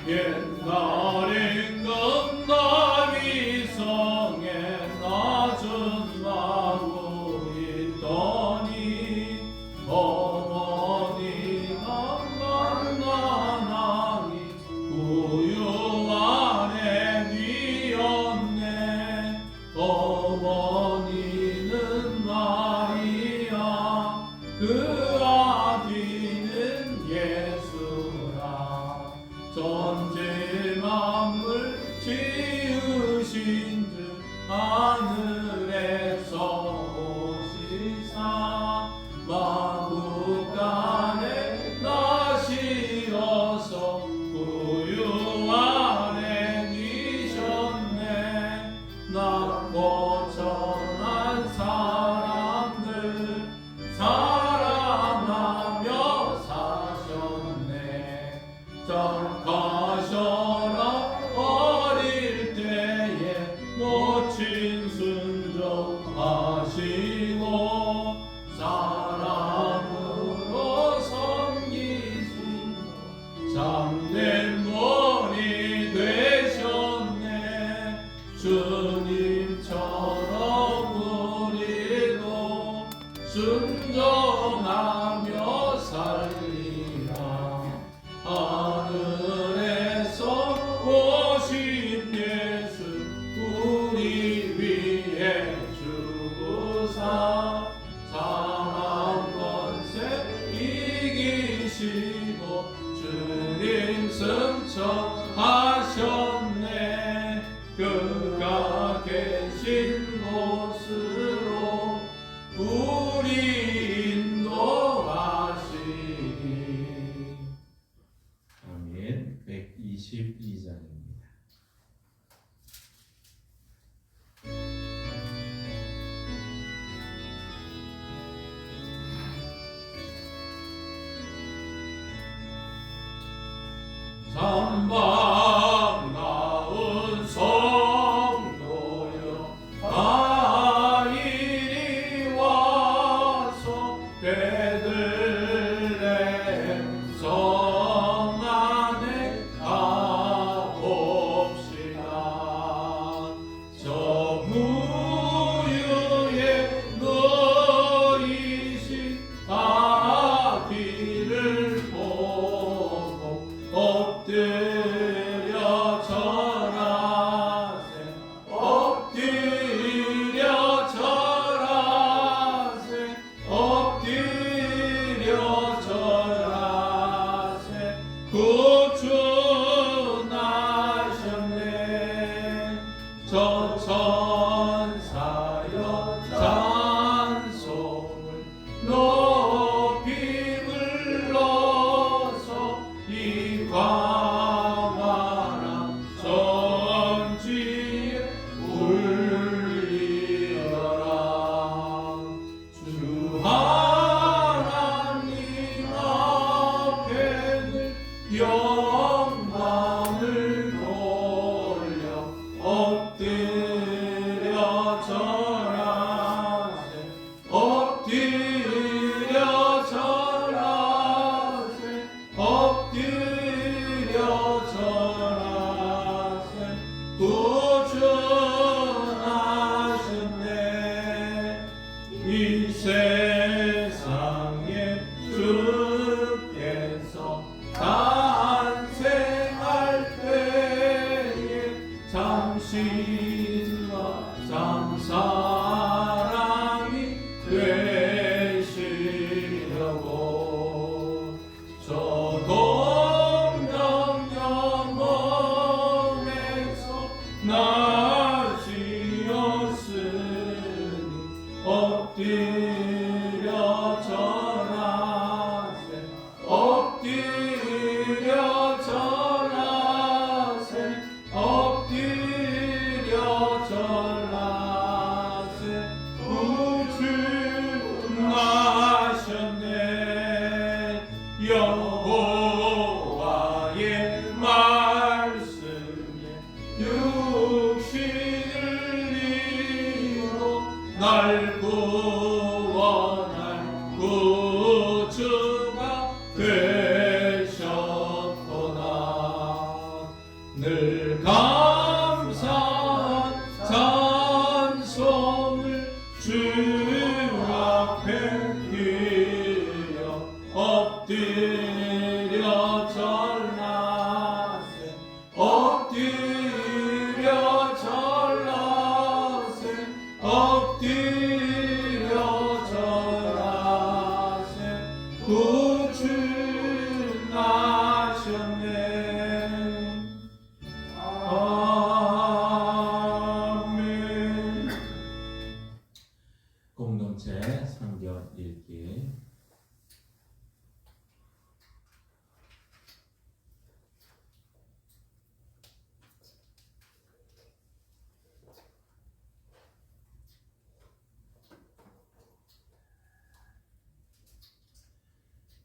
옛날엔 건나비 성에 낮은 마구 있더니 어머니가 만나나니 우유 안에 뉘었네. 어머니는 마리아 그 아비는 예수라. 전체 만물 지으신 주 하늘에서 오시사 마구간에 나시어서 우유 안에 뉘셨네. 낮고 천한 사람들 사랑하며 사셨네. 가셔라 어릴 때에 모친 순 그가 계신 곳으로 우리 인도하시니. 아멘. 122장입니다. 삼방 나은 성도여 다 이리 와서 베들레헴 성 안에 가봅시다. 저 무유에 놓이신 아기를 보고 엎드려 절하세 엎드려 절하세 엎드려 절하세 구주나셨네. 저 천사여 찬송을 높이 불러서 이 광활한 성지에 울리어라. 주 하나님 앞에는 영광을 돌려 엎드려 절하세 엎드려 절하세 엎드려 절하세 구주 나셨네. 이 세상에 주께서 탄생할 때에 참신과 참사랑이 되시려고 저 동정 영혼에서 날 지었으니 엎드려 절하세 엎드려 절하세 엎드려 절하세 구주 나셨네. 여호와의 말씀에 육신을 이루어 날 구원할 구주가 되셨도다. 늘 감사한 찬송을 주 앞에 드려 엎드려 절하세 엎드려 절하세 엎드려 절하세 구주 나셨네. 아멘. 공동체 성경 읽기.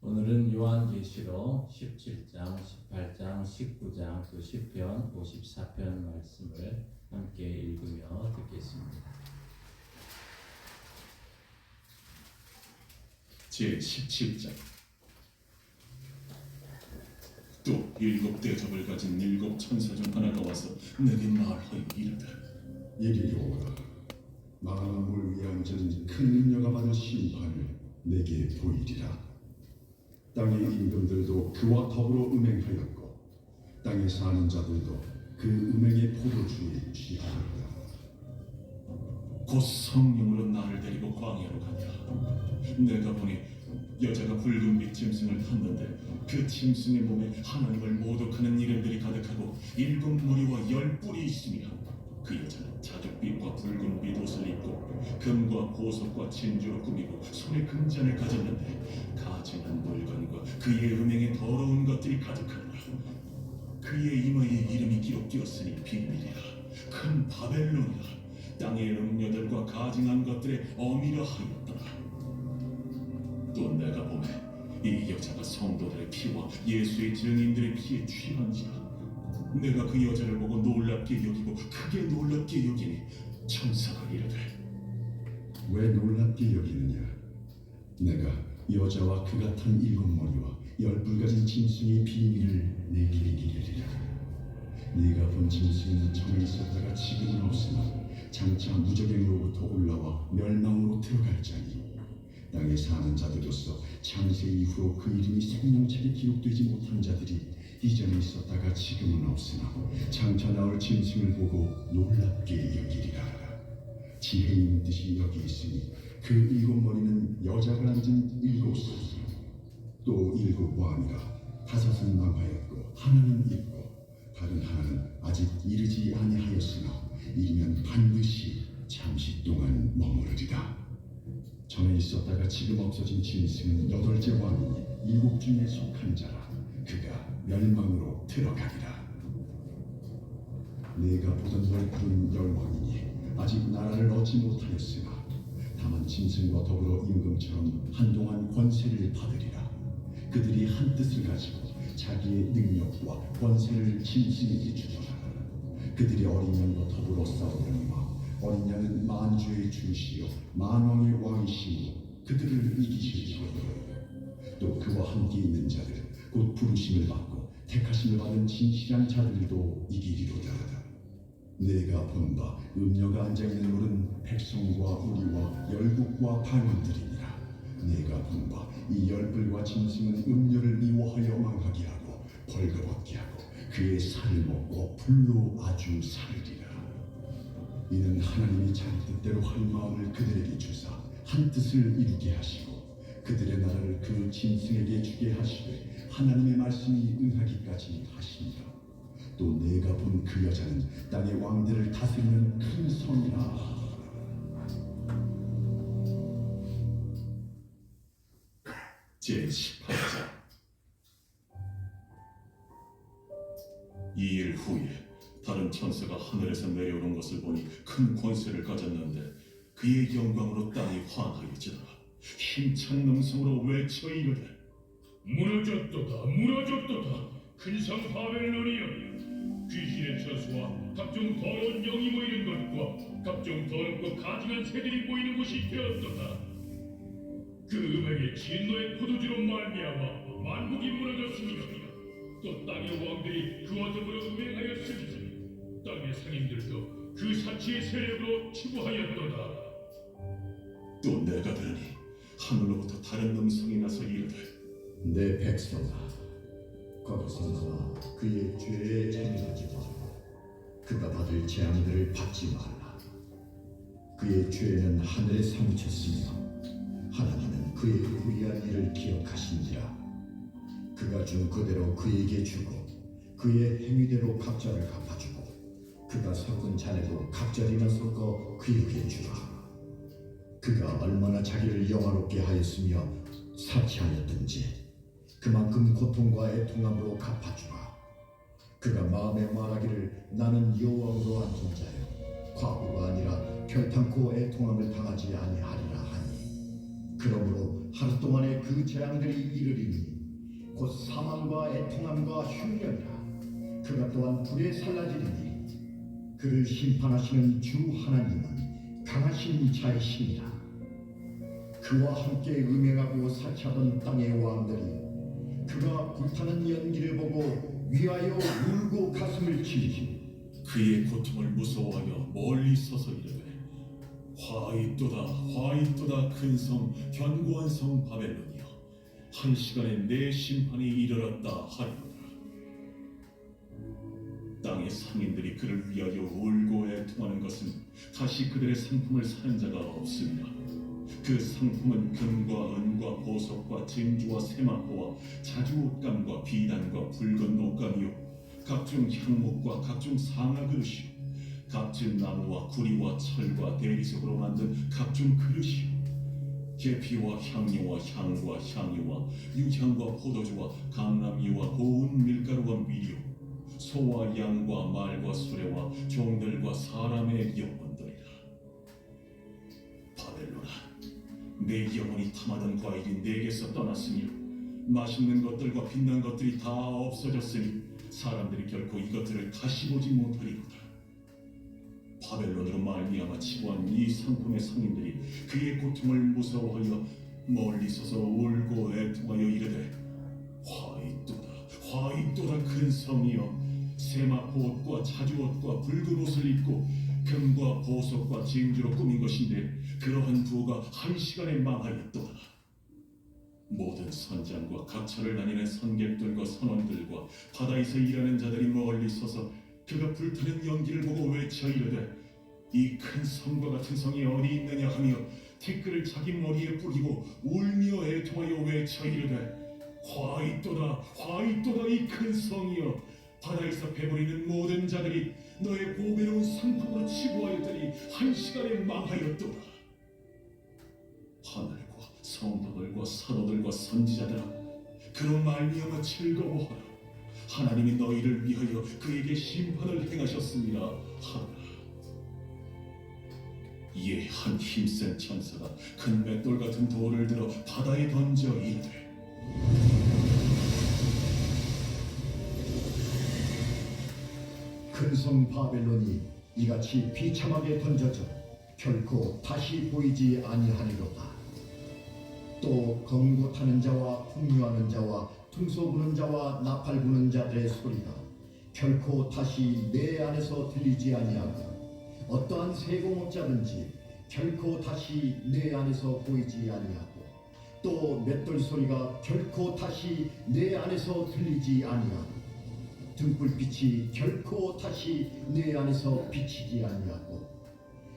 오늘은 요한계시록 17장, 18장, 19장, 또 시편 54편 말씀을 함께 읽으며 듣겠습니다. 제17장. 또 일곱 대접을 가진 일곱 천사 중 하나가 와서 내게 말하여 이르되 이리로 오라. 만왕을 위한 저는 큰 능력을 받은 심판을 내게 보이리라. 땅의 임금들도 그와 더불어 음행하였고 땅에 사는 자들도 그 음행의 포도주에 취하였다. 곧 성령으로 나를 데리고 광야로 가니라. 내가 보니 여자가 붉은빛 짐승을 탔는데 그 짐승의 몸에 하나님을 모독하는 이름들이 가득하고 일곱 무리와 열 뿔이 있으며 금과 보석과 진주로 꾸미고 손에 금잔을 가졌는데 가증한 물건과 그의 음행에 더러운 것들이 가득하니라. 그의 이마에 이름이 기록되었으니 비밀이라. 큰 바벨론이라. 땅의 음녀들과 가증한 것들의 어미라 하였더라. 또 내가 보매 이 여자가 성도들의 피와 예수의 증인들의 피에 취한지라. 내가 그 여자를 보고 놀랍게 여기고 크게 놀랍게 여기니 천사가 이르되 왜 놀랍게 여기느냐? 내가 여자와 그 같은 일곱 머리와 열불 가진 짐승의 비밀을 내게 이르리라. 네가 본 짐승은 전에 있었다가 지금은 없으나 장차 무저갱으로부터 올라와 멸망으로 들어갈 자니 땅에 사는 자들로서 창세 이후로 그 이름이 생명책에 기록되지 못한 자들이 이전에 있었다가 지금은 없으나 장차 나올 짐승을 보고 놀랍게 여기리라. 지혜 있는 뜻이 여기 있으니 그 일곱 머리는 여자가 앉은 일곱 솥, 또 일곱 왕이라. 다섯은 망하였고 하나는 있고 다른 하나는 아직 이르지 아니하였으나 이르면 반드시 잠시 동안 머무르리라. 전에 있었다가 지금 없어진 짐승은 여덟째 왕이니 일곱 중에 속한 자라. 그가 멸망으로 들어가리라. 내가 보던 열푸른 열왕이니 아직 나라를 얻지 못하였으나 다만 짐승과 더불어 임금처럼 한동안 권세를 받으리라. 그들이 한 뜻을 가지고 자기의 능력과 권세를 짐승에게 주리라. 그들이 어린 양과 더불어 싸우려니와 어린 양은 만주의 주시요 만왕의 왕이시므로 그들을 이기시리라. 또 그와 함께 있는 자들 곧 부르심을 받고 택하심을 받은 진실한 자들도 이기리로다. 내가 본 바 음녀가 앉아있는 물은 백성과 우리와 열국과 방언들이니라. 내가 본 바 이 열불과 짐승은 음녀를 미워하여 망하게 하고 벌거벗게 하고 그의 살을 먹고 불로 아주 사르리라. 이는 하나님이 자기 뜻대로 할 마음을 그들에게 주사 한 뜻을 이루게 하시고 그들의 나라를 그 짐승에게 주게 하시되 하나님의 말씀이 응하기까지 하시니라. 또 내가 본 그 여자는 땅의 왕들을 다스리는 큰 성이라. 제18장. 이 일 후에 다른 천사가 하늘에서 내려오는 것을 보니 큰 권세를 가졌는데 그의 영광으로 땅이 환하여지더라. 힘찬 음성으로 외쳐 이르되 무너졌도다 무너졌도다 큰 성 바벨론이여 귀신의 처소와 각종 더러운 영이 모이는 것과 각종 더럽고 가증한 새들이 모이는 곳이 되었도다. 그 음행의 진노의 포도주로 말미암아 만국이 무너졌으며 또 땅의 왕들이 그와 더불어 음행하였으니 땅의 상인들도 그 사치의 세력으로 추구하였도다. 또 내가 들으니 하늘로부터 다른 음성이 나서 이르되 내 백성아, 거기서 나와 그의 죄에 책임지지 마. 그가 받을 재앙들을 받지 말라. 그의 죄는 하늘에 사무쳤으며 하나님은 그의 후리한 일을 기억하신지라. 그가 준 그대로 그에게 주고 그의 행위대로 각자를 갚아주고 그가 섞은 잔에도 각자리나 섞어 그에게 주라. 그가 얼마나 자기를 영화롭게 하였으며 사치하였든지 그만큼 고통과 애통함으로 갚아주라. 그가 마음에 말하기를 나는 여호와로 앉은 자요 과부가 아니라 결탄코 애통함을 당하지 아니하리라 하니 그러므로 하루 동안에 그 재앙들이 이르리니 곧 사망과 애통함과 흉년이라. 그가 또한 불에 살라지리니 그를 심판하시는 주 하나님은 강하신 자이시니라. 그와 함께 음행하고 사치하던 땅의 왕들이 그가 불타는 연기를 보고 위하여 울고 가슴을 치니 그의 고통을 무서워하여 멀리 서서 이르되 화이또다 화이또다 큰 성 견고한 성 바벨론이여 한 시간에 내 심판이 이르렀다 하리로다. 땅의 상인들이 그를 위하여 울고 애통하는 것은 다시 그들의 상품을 사는 자가 없으며 그 상품은 금과 은과 보석과 진주와 세마포와 자주 옷감과 비단과 붉은 옷감이요 각종 향목과 각종 상아 그릇이요 값진 나무와 구리와 철과 대리석으로 만든 각종 그릇이요 계피와 향료와 향과 향유와 유향과 포도주와 감람유와 고운 밀가루와 미료 소와 양과 말과 수레와 종들과 사람의 영혼들이라. 바벨론아, 내 영혼이 탐하던 과일이 내게서 떠났으며 맛있는 것들과 빛난 것들이 다 없어졌으니 사람들이 결코 이것들을 다시 보지 못하리로다. 바벨론으로 말미암아 치부한 이 상품의 상인들이 그의 고통을 무서워하여 멀리 서서 울고 애통하여 이르되 화이또다 큰 성이여 세마포 옷과 자주옷과 붉은 옷을 입고 금과 보석과 징주로 꾸민 것인데 그러한 부가 한 시간에 망하였도다. 모든 선장과 각처를 다니는 선객들과 선원들과 바다에서 일하는 자들이 멀리 서서 그가 불타는 연기를 보고 외쳐 이르되 이 큰 성과 같은 성이 어디 있느냐 하며 티끌을 자기 머리에 뿌리고 울며 애통하여 외쳐 이르되 화이또다 이 큰 성이여 바다에서 배부리는 모든 자들이 너의 보배로운 상품으로 치부하였더니 한 시간에 망하였도다. 하늘과 성도들과 사도들과 선지자들아 그로 말미암아 즐거워하라. 하나님이 너희를 위하여 그에게 심판을 행하셨습니다 하라. 이에 한 힘센 천사가 큰 맷돌 같은 돌을 들어 바다에 던져 이르되 큰 성 바벨론이 이같이 비참하게 던져져 결코 다시 보이지 아니하리로다. 또 검고 타는 자와 풍류하는 자와 퉁소 부는 자와 나팔 부는 자들의 소리가 결코 다시 내 안에서 들리지 아니하고 어떠한 세공업자든지 결코 다시 내 안에서 보이지 아니하고 또 맷돌 소리가 결코 다시 내 안에서 들리지 아니하고 등불빛이 결코 다시 내 안에서 비치지 아니하고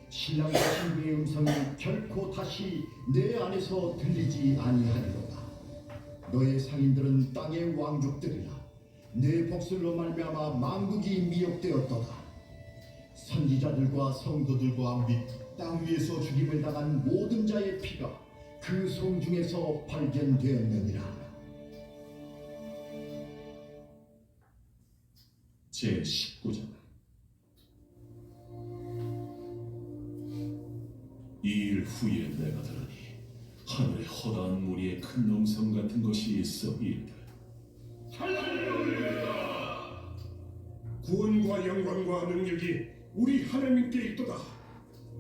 신랑과 신부의 음성이 결코 다시 내 안에서 들리지 아니하리로다. 너의 상인들은 땅의 왕족들이라. 내 복술로 말미암아 만국이 미혹되었도다. 선지자들과 성도들과 및 땅 위에서 죽임을 당한 모든 자의 피가 그 성 중에서 발견되었느니라. 제19장 이 일 후에 내가 들으니 하늘에 허다한 무리의 큰 음성 같은 것이 있어 이르되 할렐루야! 구원과 영광과 능력이 우리 하나님께 있도다.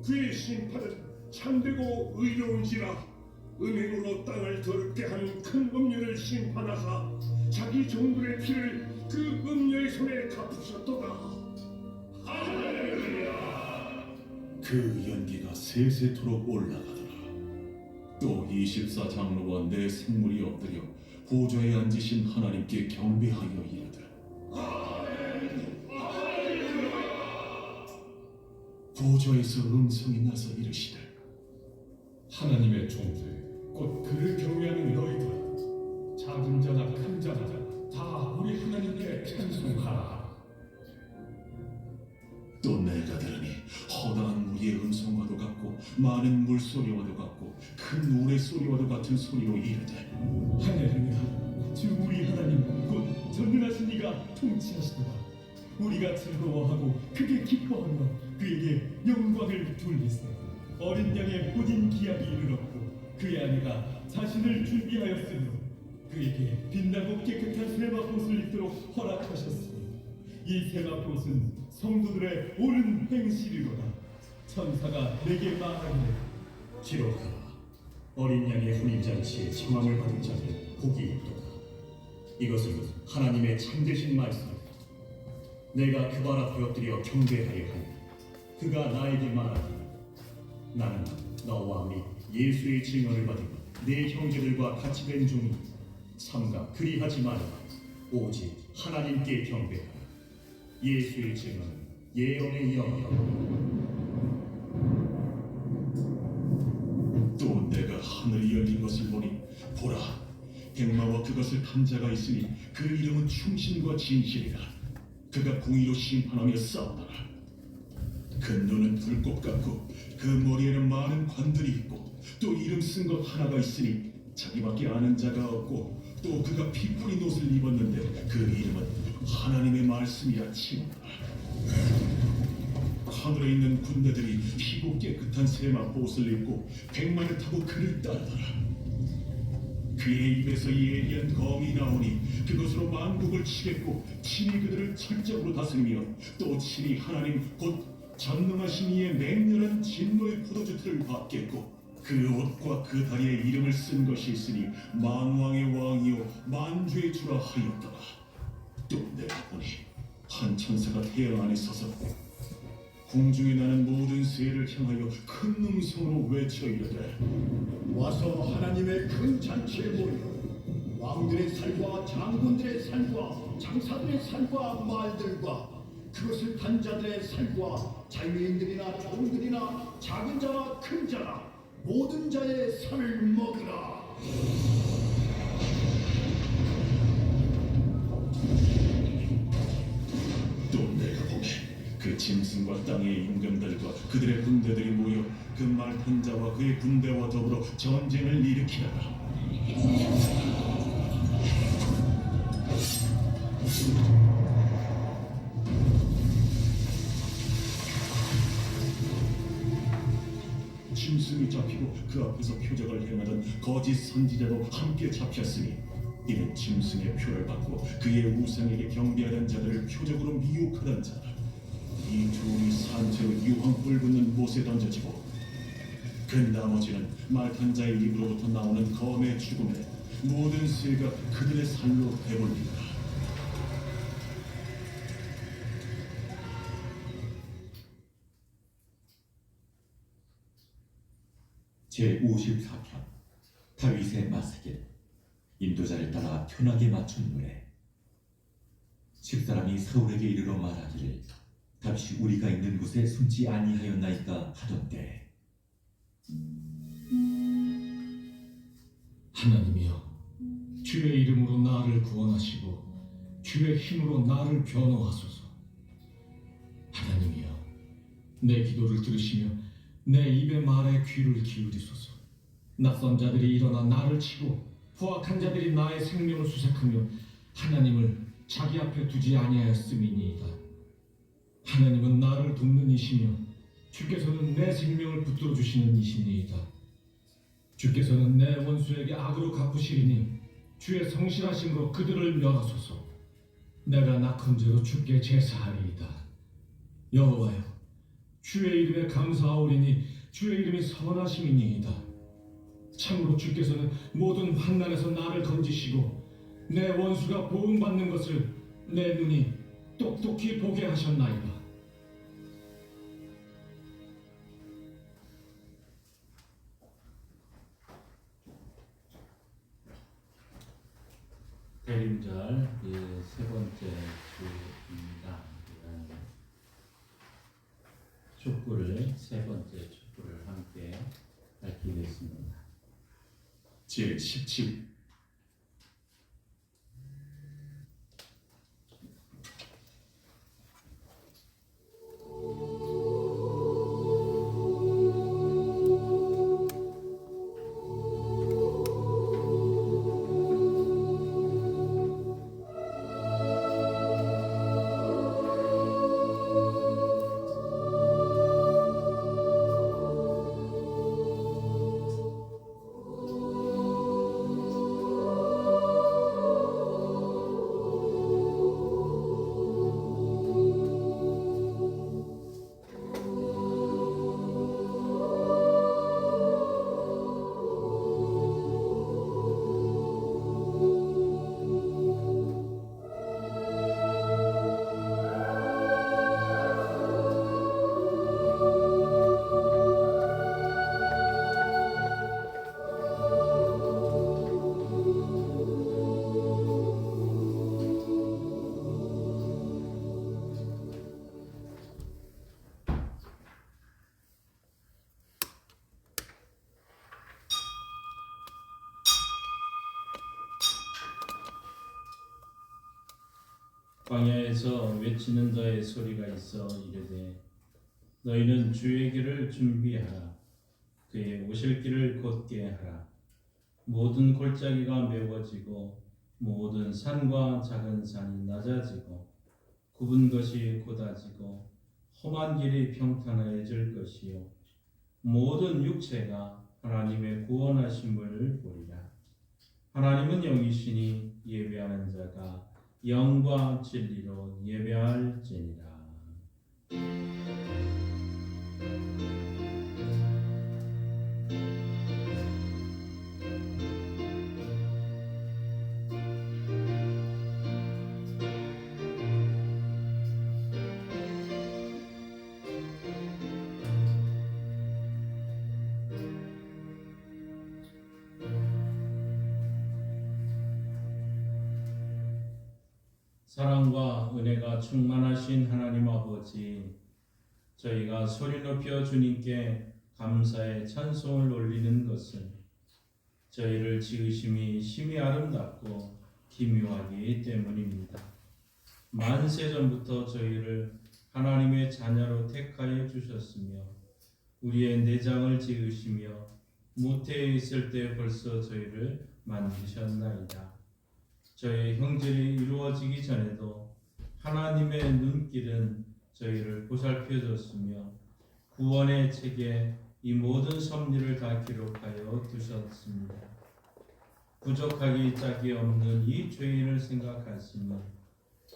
그의 심판은 참되고 의로운지라. 음행으로 땅을 더럽게 한 큰 음녀를 심판하사 자기 종들의 피를 그 음녀의 손에 갚으셨도다. 할렐루야! 그 연기가 세세토록 올라가더라. 또 24장로와 내 생물이 엎드려 보좌에 앉으신 하나님께 경배하여 이르되 보좌에서 음성이 나서 이르시되 하나님의 종들 곧 그를 경외하는 너희들 작은 자나 큰 자나 다 우리 하나님께 찬송하라. 또 내가 들으니 허다한 무리의 음성과도 같고 많은 물소리와도 같고 큰 노래 소리와도 같은 소리로 이르되 할렐루야. 주 우리 하나님 곧 전능하신 이가 통치하시도다. 우리가 즐거워하고 크게 기뻐하며 그에게 영광을 돌리세. 어린 양의 모든 기약이 이르렀고 그의 아내가 자신을 준비하였으므로 그에게 빛나고 깨끗한 세마포옷을 입도록 허락하셨으니 이 세마포옷은 성도들의 옳은 행실이로다. 천사가 내게 말하기를 기록하라. 어린 양의 혼인잔치에 청함을 받은 자들 복이 있도다. 이것은 하나님의 참되신 말씀이다. 내가 그 발 앞에 엎드려 경배하려 하니 그가 나에게 말하기를 나는 너와 및 예수의 증언을 받은 내 형제들과 같이 된 종이 삼가 그리하지 말라. 오직 하나님께 경배하라. 예수의 증언은 예언의 영이라. 또 내가 하늘이 열린 것을 보니 보라 백마와 그것을 탄 자가 있으니 그 이름은 충신과 진실이라. 그가 공의로 심판하며 싸우더라. 그 눈은 불꽃 같고 그 머리에는 많은 관들이 있고 또 이름 쓴 것 하나가 있으니 자기밖에 아는 자가 없고 또 그가 피 뿌린 옷을 입었는데 그 이름은 하나님의 말씀이라 치노라. 하늘에 있는 군대들이 피고 깨끗한 세마 옷을 입고 백마를 타고 그를 따르더라. 그의 입에서 예리한 검이 나오니 그것으로 만국을 치겠고 친히 그들을 철저으로 다스리며 또 친히 하나님 곧 전능하신 이의 맹렬한 진노의 포도주틀을 받겠고 그 옷과 그 다리에 이름을 쓴 것이 있으니 만왕의 왕이요 만주의 주라 하였더라. 또 내가 보니 한 천사가 태양 안에 서서 공중에 나는 모든 새를 향하여 큰 음성으로 외쳐 이르되 와서 하나님의 큰 잔치에 모여 왕들의 살과 장군들의 살과 장사들의 살과 말들과 그것을 탄 자들의 살과 자유인들이나 종들이나 작은 자나 큰 자나 모든 자의 살을 먹으라. 또 내가 보니 그 짐승과 땅의 임금들과 그들의 군대들이 모여 그 말탄 자와 그의 군대와 더불어 전쟁을 일으키다가 짐승이 잡히고 그 앞에서 표적을 행하던 거짓 선지자도 함께 잡혔으니 이는 짐승의 표를 받고 그의 우상에게 경배하던 자들을 표적으로 미혹하던 자라. 이 둘이 산채로 유황불 붙는 못에 던져지고 그 나머지는 말탄 자의 입으로부터 나오는 검의 죽음에 모든 새가 그들의 살로 배불리라. 제54편 다윗의 마스길. 인도자를 따라 편하게 맞춘 노래. 집사람이 사울에게 이르러 말하기를 다윗이 우리가 있는 곳에 숨지 아니하였나이까 하던대. 하나님이여, 주의 이름으로 나를 구원하시고 주의 힘으로 나를 변호하소서. 하나님이여, 내 기도를 들으시며 내 입의 말에 귀를 기울이소서. 낯선 자들이 일어나 나를 치고 포악한 자들이 나의 생명을 수색하며 하나님을 자기 앞에 두지 아니하였음이니이다. 하나님은 나를 돕는 이시며 주께서는 내 생명을 붙들어 주시는 이시니이다. 주께서는 내 원수에게 악으로 갚으시리니 주의 성실하심으로 그들을 멸하소서. 내가 낙한 죄로 주께 제사하리이다. 여호와여, 주의 이름에 감사하오리니 주의 이름이 선하심이니이다. 참으로 주께서는 모든 환난에서 나를 건지시고 내 원수가 보응받는 것을 내 눈이 똑똑히 보게 하셨나이다. 대림절 세 번째 주입니다. 촛불을 세 번째 촛불을 함께 밝히겠습니다. 제17 광야에서 외치는 자의 소리가 있어 이르되 너희는 주의 길을 준비하라. 그의 오실 길을 곧게 하라. 모든 골짜기가 메워지고 모든 산과 작은 산이 낮아지고 굽은 것이 곧아지고 험한 길이 평탄해질 것이요 모든 육체가 하나님의 구원하심을 보리라. 하나님은 영이시니 예배하는 자가 영과 진리로 예배할지니라. 사랑과 은혜가 충만하신 하나님 아버지, 저희가 소리 높여 주님께 감사의 찬송을 올리는 것은 저희를 지으심이 심히 아름답고 기묘하기 때문입니다. 만세전부터 저희를 하나님의 자녀로 택하여 주셨으며 우리의 내장을 지으시며 모태에 있을 때 벌써 저희를 만드셨나이다. 저희 형질이 이루어지기 전에도 하나님의 눈길은 저희를 보살펴 줬으며 구원의 책에 이 모든 섭리를 다 기록하여 두셨습니다. 부족하기 짝이 없는 이 죄인을 생각하시니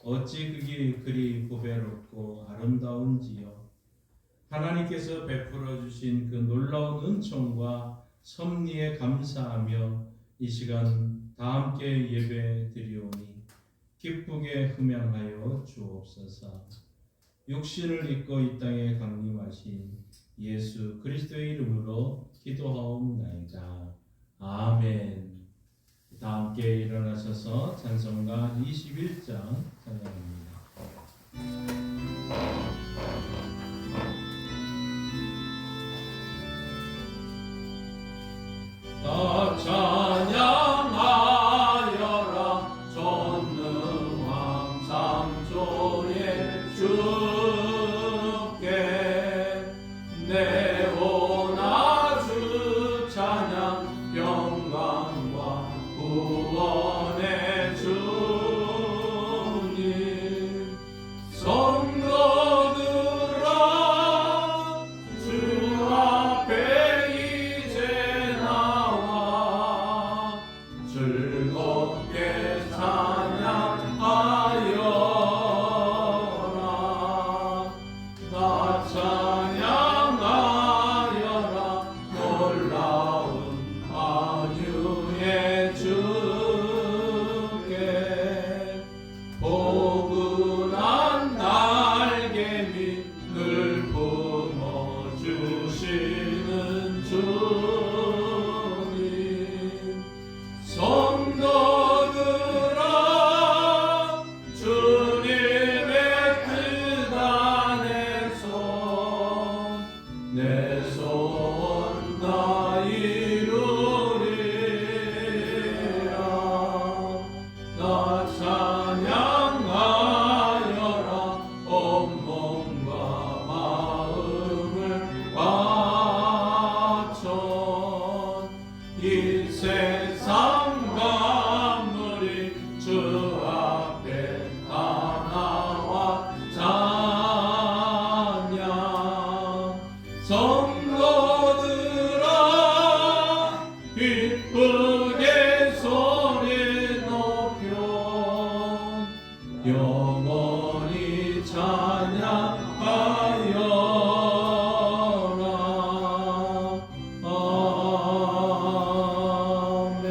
어찌 그리 보배롭고 아름다운지요. 하나님께서 베풀어 주신 그 놀라운 은총과 섭리에 감사하며 이 시간 다 함께 예배 드리오니 기쁘게 흠양하여 주옵소서. 육신을 입고 이 땅에 강림하신 예수 그리스도의 이름으로 기도하옵나이다. 아멘. 다 함께 일어나셔서 찬송가 21장 찬양합니다. 다 찬양하여라 전능왕 창조의 주께 내오나 주 찬양 영광과 구원의 주님 성도들아 주 앞에 이제 나와 즐겁게 찬양하여라. 나 찬양하여라 놀라운 안유의 주께 포근한 날개 밑 늘 품어주시는 주님 성도들아 주님의 뜻 안에서 내 소원 다 이루리라. 나 찬양하여라 온몸과 마음을 바쳐 이 세상 만물이 주 앞에 다 나와 찬양 성도들아 기쁘게 소리 높여 영원히 찬양하여라.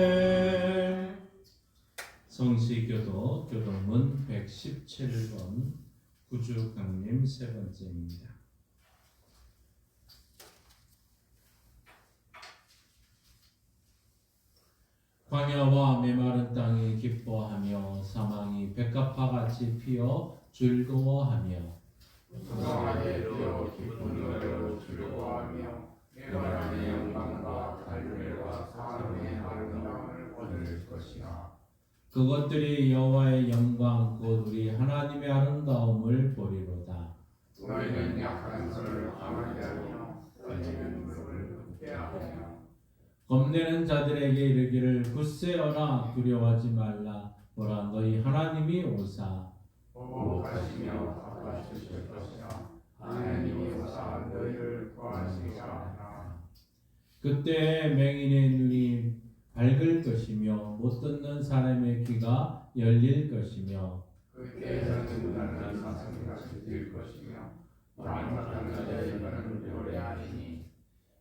아멘. 성시교도 교동문 117번 구주강림 세 번째입니다. 광야와 메마른 땅이 기뻐하며 사망이 백합화같이 피어 즐거워하며 무성하게 되어 기쁜 노래로 즐거워하며 메마른 영광과 달률과 사랑의 아름다움을 얻을 것이나 그것들이 여호와의 영광 곧 우리 하나님의 아름다움을 보리로다. 너희는 약한 손을 강하게 하며 떨리는 무릎을 굳게 하며 겁내는 자들에게 이르기를 굳세어라 두려워하지 말라 보라 너희 하나님이 오사 보복하시며 갚아주실 것이라 하나님이 오사 너희를 구하시리라 하라. 그때 맹인의 눈이 밝을 것이며 못 듣는 사람의 귀가 열릴 것이며 그때에서는 나는 사슴같이 뛸 것이며 왕같은 자들에게는 노래하리니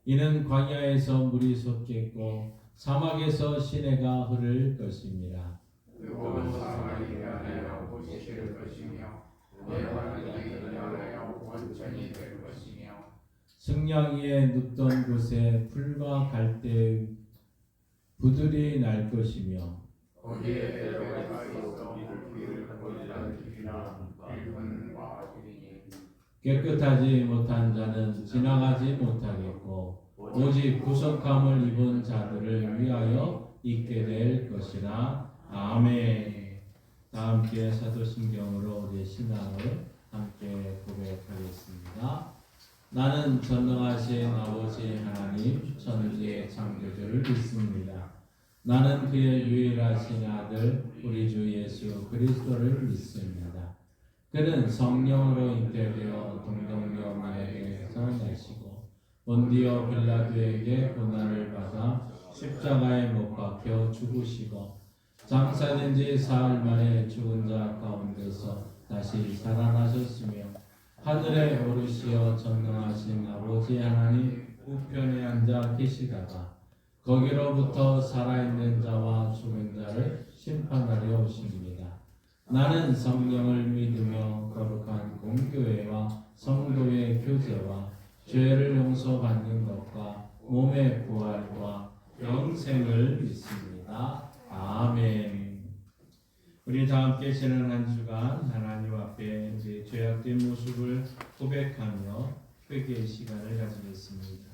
이는 광야에서 물이 솟겠고 사막에서 시내가 흐를 것입니다. 뜨거운 사막이 변하여 꽃이 될 것이며 내화들이 변하여 원천이 될 것이며 승양 위에 눕던 곳에 풀과 갈대 부들이 날 것이며 거기에 배가 있어 귀를 거리라 일꾼 와주리니 깨끗하지 못한 자는 지나가지 못하겠고 오직 구속함을 입은 자들을 위하여 있게 될 것이라. 아멘. 다 함께 사도신경으로 우리의 신앙을 함께 고백하겠습니다. 나는 전능하신 아버지 하나님 천지의 창조주를 믿습니다. 나는 그의 유일하신 아들 우리 주 예수 그리스도를 믿습니다. 그는 성령으로 잉태되어 동정녀 마리아에게서 나시고 본디오 빌라도에게 고난을 받아 십자가에 못 박혀 죽으시고 장사된 지 사흘 만에 죽은 자 가운데서 다시 살아나셨으며 하늘에 오르시어 전능하신 아버지 하나님 우편에 앉아 계시다가 거기로부터 살아있는 자와 죽은 자를 심판하려 오십니다. 나는 성령을 믿으며 거룩한 공교회와 성도의 교제와 죄를 용서받는 것과 몸의 부활과 영생을 믿습니다. 아멘. 우리 다 함께 지난 한 주간 하나님 앞에 우리의 죄악된 모습을 고백하며 회개의 시간을 가지겠습니다.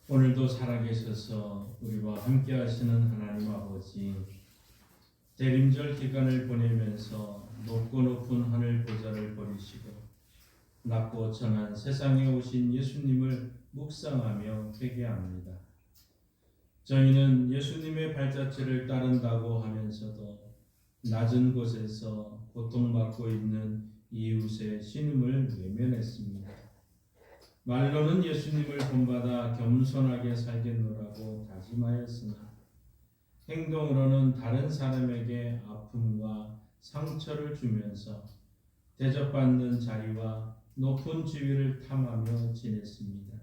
오늘도 살아계셔서 우리와 함께 하시는 하나님 아버지, 대림절 기간을 보내면서 높고 높은 하늘 보좌를 버리시고 낮고 천한 세상에 오신 예수님을 묵상하며 회개합니다. 저희는 예수님의 발자취를 따른다고 하면서도 낮은 곳에서 고통받고 있는 이웃의 신음을 외면했습니다. 말로는 예수님을 본받아 겸손하게 살겠노라고 다짐하였으나 행동으로는 다른 사람에게 아픔과 상처를 주면서 대접받는 자리와 높은 지위를 탐하며 지냈습니다.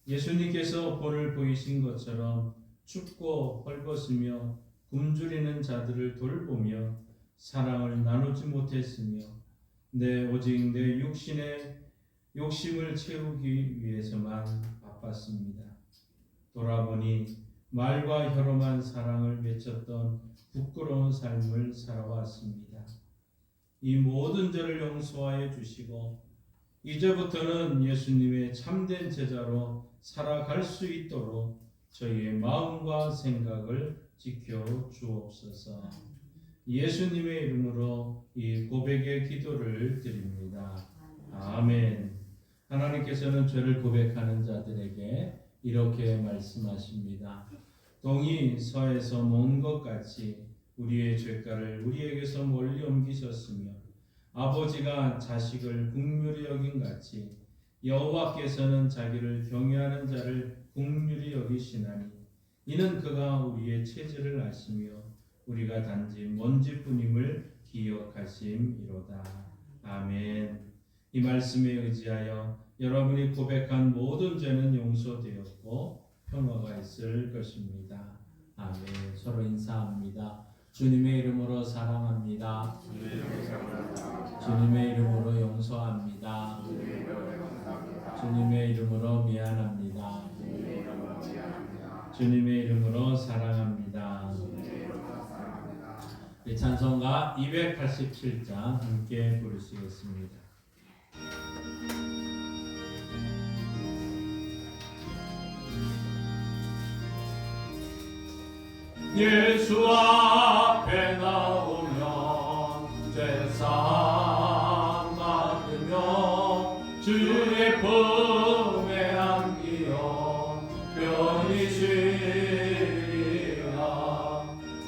예수님께서 본을 보이신 것처럼 춥고 헐벗으며 굶주리는 자들을 돌보며 사랑을 나누지 못했으며 오직 내 육신의 욕심을 채우기 위해서만 바빴습니다. 돌아보니 말과 혀로만 사랑을 외쳤던 부끄러운 삶을 살아왔습니다. 이 모든 죄를 용서하여 주시고 이제부터는 예수님의 참된 제자로 살아갈 수 있도록 저희의 마음과 생각을 지켜 주옵소서. 예수님의 이름으로 이 고백의 기도를 드립니다. 아멘. 하나님께서는 죄를 고백하는 자들에게 이렇게 말씀하십니다. 동이 서에서 먼 것 같이 우리의 죄가를 우리에게서 멀리 옮기셨으며 아버지가 자식을 긍휼히 여긴 같이 여호와께서는 자기를 경외하는 자를 긍휼히 여기시나니 이는 그가 우리의 체질을 아시며 우리가 단지 먼지뿐임을 기억하심이로다. 아멘. 이 말씀에 의지하여 여러분이 고백한 모든 죄는 용서되었고 평화가 있을 것입니다. 아멘. 서로 인사합니다. 주님의 이름으로 사랑합니다. 주님의 이름으로 용서합니다. 주님의 이름으로 미안합니다. 주님의 이름으로 사랑합니다. 이 찬송가 287장 함께 부르시겠습니다. 예수 앞에 나오면 죄사함 받으며 주의 품에 안기어 편히 쉬리라.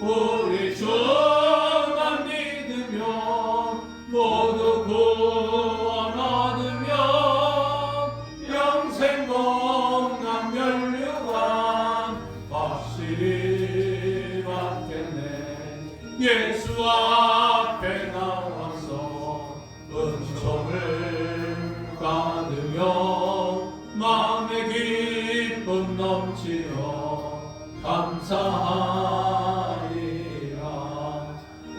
우리 주만 믿으면 모두 구원 얻으며 영생 복락 면류관 확실히 받겠네. 예수 앞에 나와서 은총을 받으며 마음의 기쁨 넘치어 감사하리라.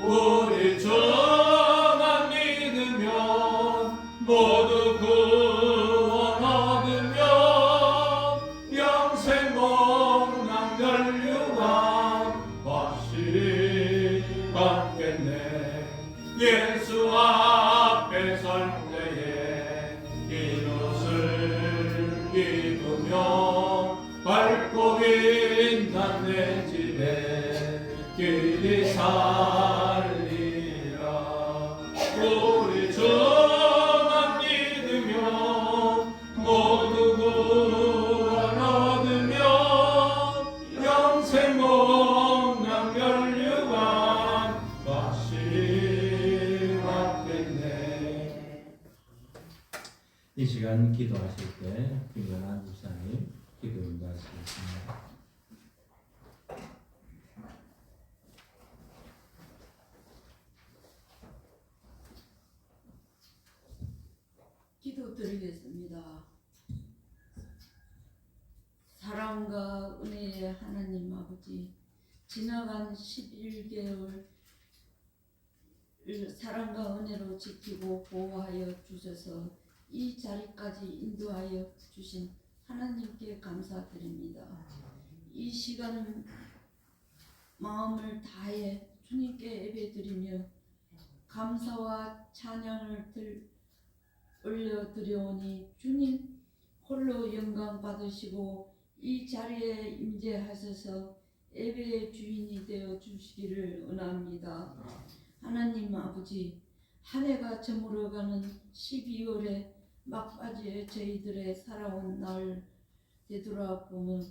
우리 주만 믿으면 모두 구원 얻으며 영생 복락 면류관 확실히 받겠네. 예수 앞에 설 때에 이것을 입으며 밝고 빛난 내 집에 길이 살리라. 우리 주만 믿으면 모두 구원 얻으며 영생 복락 면류관 확실히 받겠네. 이 시간 기도하실 때 김연한 목사님 기도 인도하시겠습니다. 기도드리겠습니다. 사랑과 은혜의 하나님 아버지, 지나간 11개월 사랑과 은혜로 지키고 보호하여 주셔서 이 자리까지 인도하여 주신 하나님께 감사드립니다. 이 시간은 마음을 다해 주님께 예배드리며 감사와 찬양을 올려드려오니 주님 홀로 영광 받으시고 이 자리에 임재하셔서 예배의 주인이 되어 주시기를 원합니다. 하나님 아버지, 한 해가 저물어가는 12월에 막바지에 저희들의 살아온 날 되돌아보면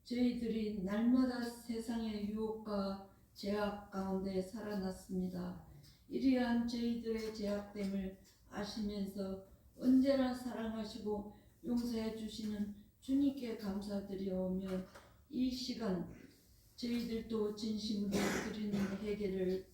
저희들이 날마다 세상의 유혹과 제약 가운데 살아났습니다. 이러한 저희들의 제약됨을 아시면서 언제나 사랑하시고 용서해 주시는 주님께 감사드려오며 이 시간 저희들도 진심으로 드리는 회개를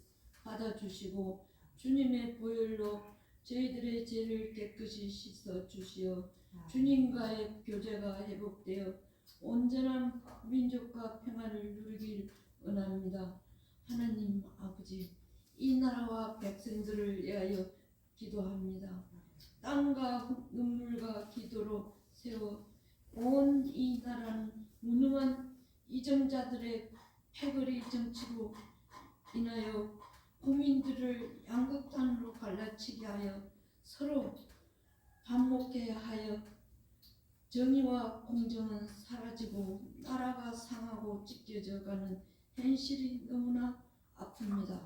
받아주시고 주님의 보혈로 저희들의 죄를 깨끗이 씻어 주시어 주님과의 교제가 회복되어 온전한 민족과 평화를 누리길 원합니다. 하나님 아버지, 이 나라와 백성들을 위하여 기도합니다. 땅과 눈물과 기도로 세워 온 이 나라는 무능한 이정자들의 패거리 정치로 인하여 국민들을 양극단으로 갈라치게 하여 서로 반목해 하여 정의와 공정은 사라지고 나라가 상하고 찢겨져 가는 현실이 너무나 아픕니다.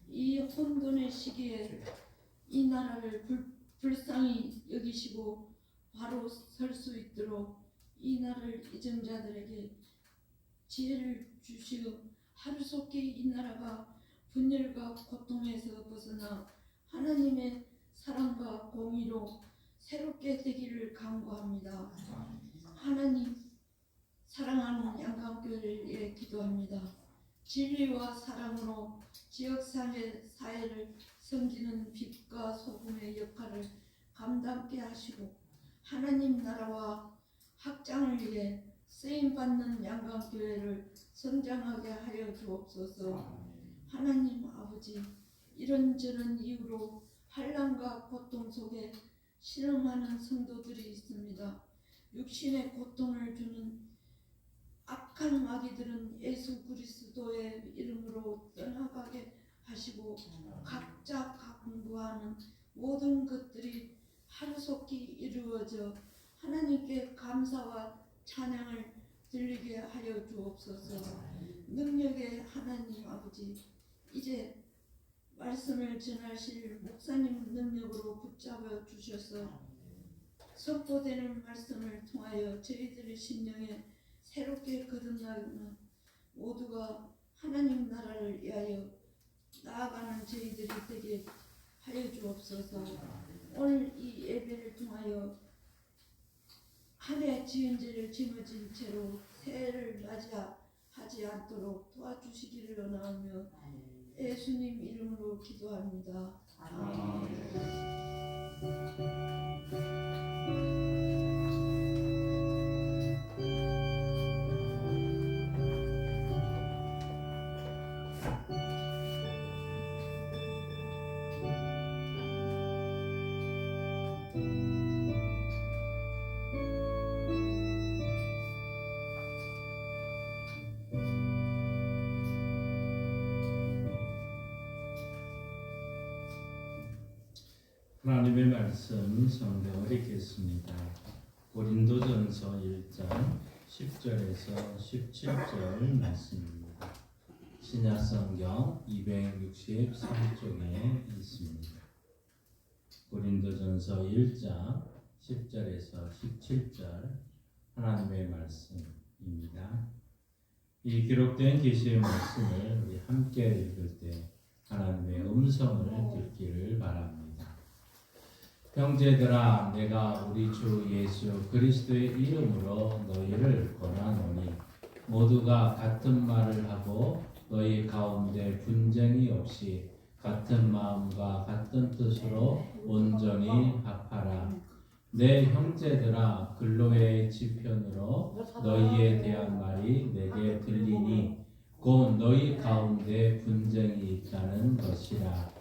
이 혼돈의 시기에 이 나라를 불쌍히 여기시고 바로 설 수 있도록 이 나라를 이정자들에게 지혜를 주시어 하루속히 이 나라가 분열과 고통에서 벗어나 하나님의 사랑과 공의로 새롭게 되기를 간구합니다. 하나님, 사랑하는 양강교회를 위해 기도합니다. 진리와 사랑으로 지역사회를 섬기는 빛과 소금의 역할을 감당케 하시고 하나님 나라와 확장을 위해 쓰임받는 양강교회를 성장하게 하여 주옵소서. 하나님 아버지, 이런저런 이유로 환난과 고통 속에 신음하는 성도들이 있습니다. 육신의 고통을 주는 악한 마귀들은 예수 그리스도의 이름으로 떠나가게 하시고 각자 강구하는 모든 것들이 하루속히 이루어져 하나님께 감사와 찬양을 들리게 하여 주옵소서. 능력의 하나님 아버지, 이제 말씀을 전하실 목사님 능력으로 붙잡아 주셔서 선포되는 말씀을 통하여 저희들의 심령에 새롭게 거듭나는 모두가 하나님 나라를 위하여 나아가는 저희들이 되게 하여 주옵소서. 오늘 이 예배를 통하여 한 해 지은 죄를 짊어진 채로 새해를 맞이하지 않도록 도와주시기를 원하며 예수님 이름으로 기도합니다. 하나님의 말씀 성경을 읽겠습니다. 고린도전서 1장 10절에서 17절 말씀입니다. 신약성경 263쪽에 있습니다. 고린도전서 1장 10절에서 17절 하나님의 말씀입니다. 이 기록된 계시의 말씀을 우리 함께 읽을 때 하나님의 음성을 듣기를 바랍니다. 형제들아, 내가 우리 주 예수 그리스도의 이름으로 너희를 권하노니 모두가 같은 말을 하고 너희 가운데 분쟁이 없이 같은 마음과 같은 뜻으로 온전히 합하라. 내 형제들아, 근로의 지편으로 너희에 대한 말이 내게 들리니 곧 너희 가운데 분쟁이 있다는 것이라.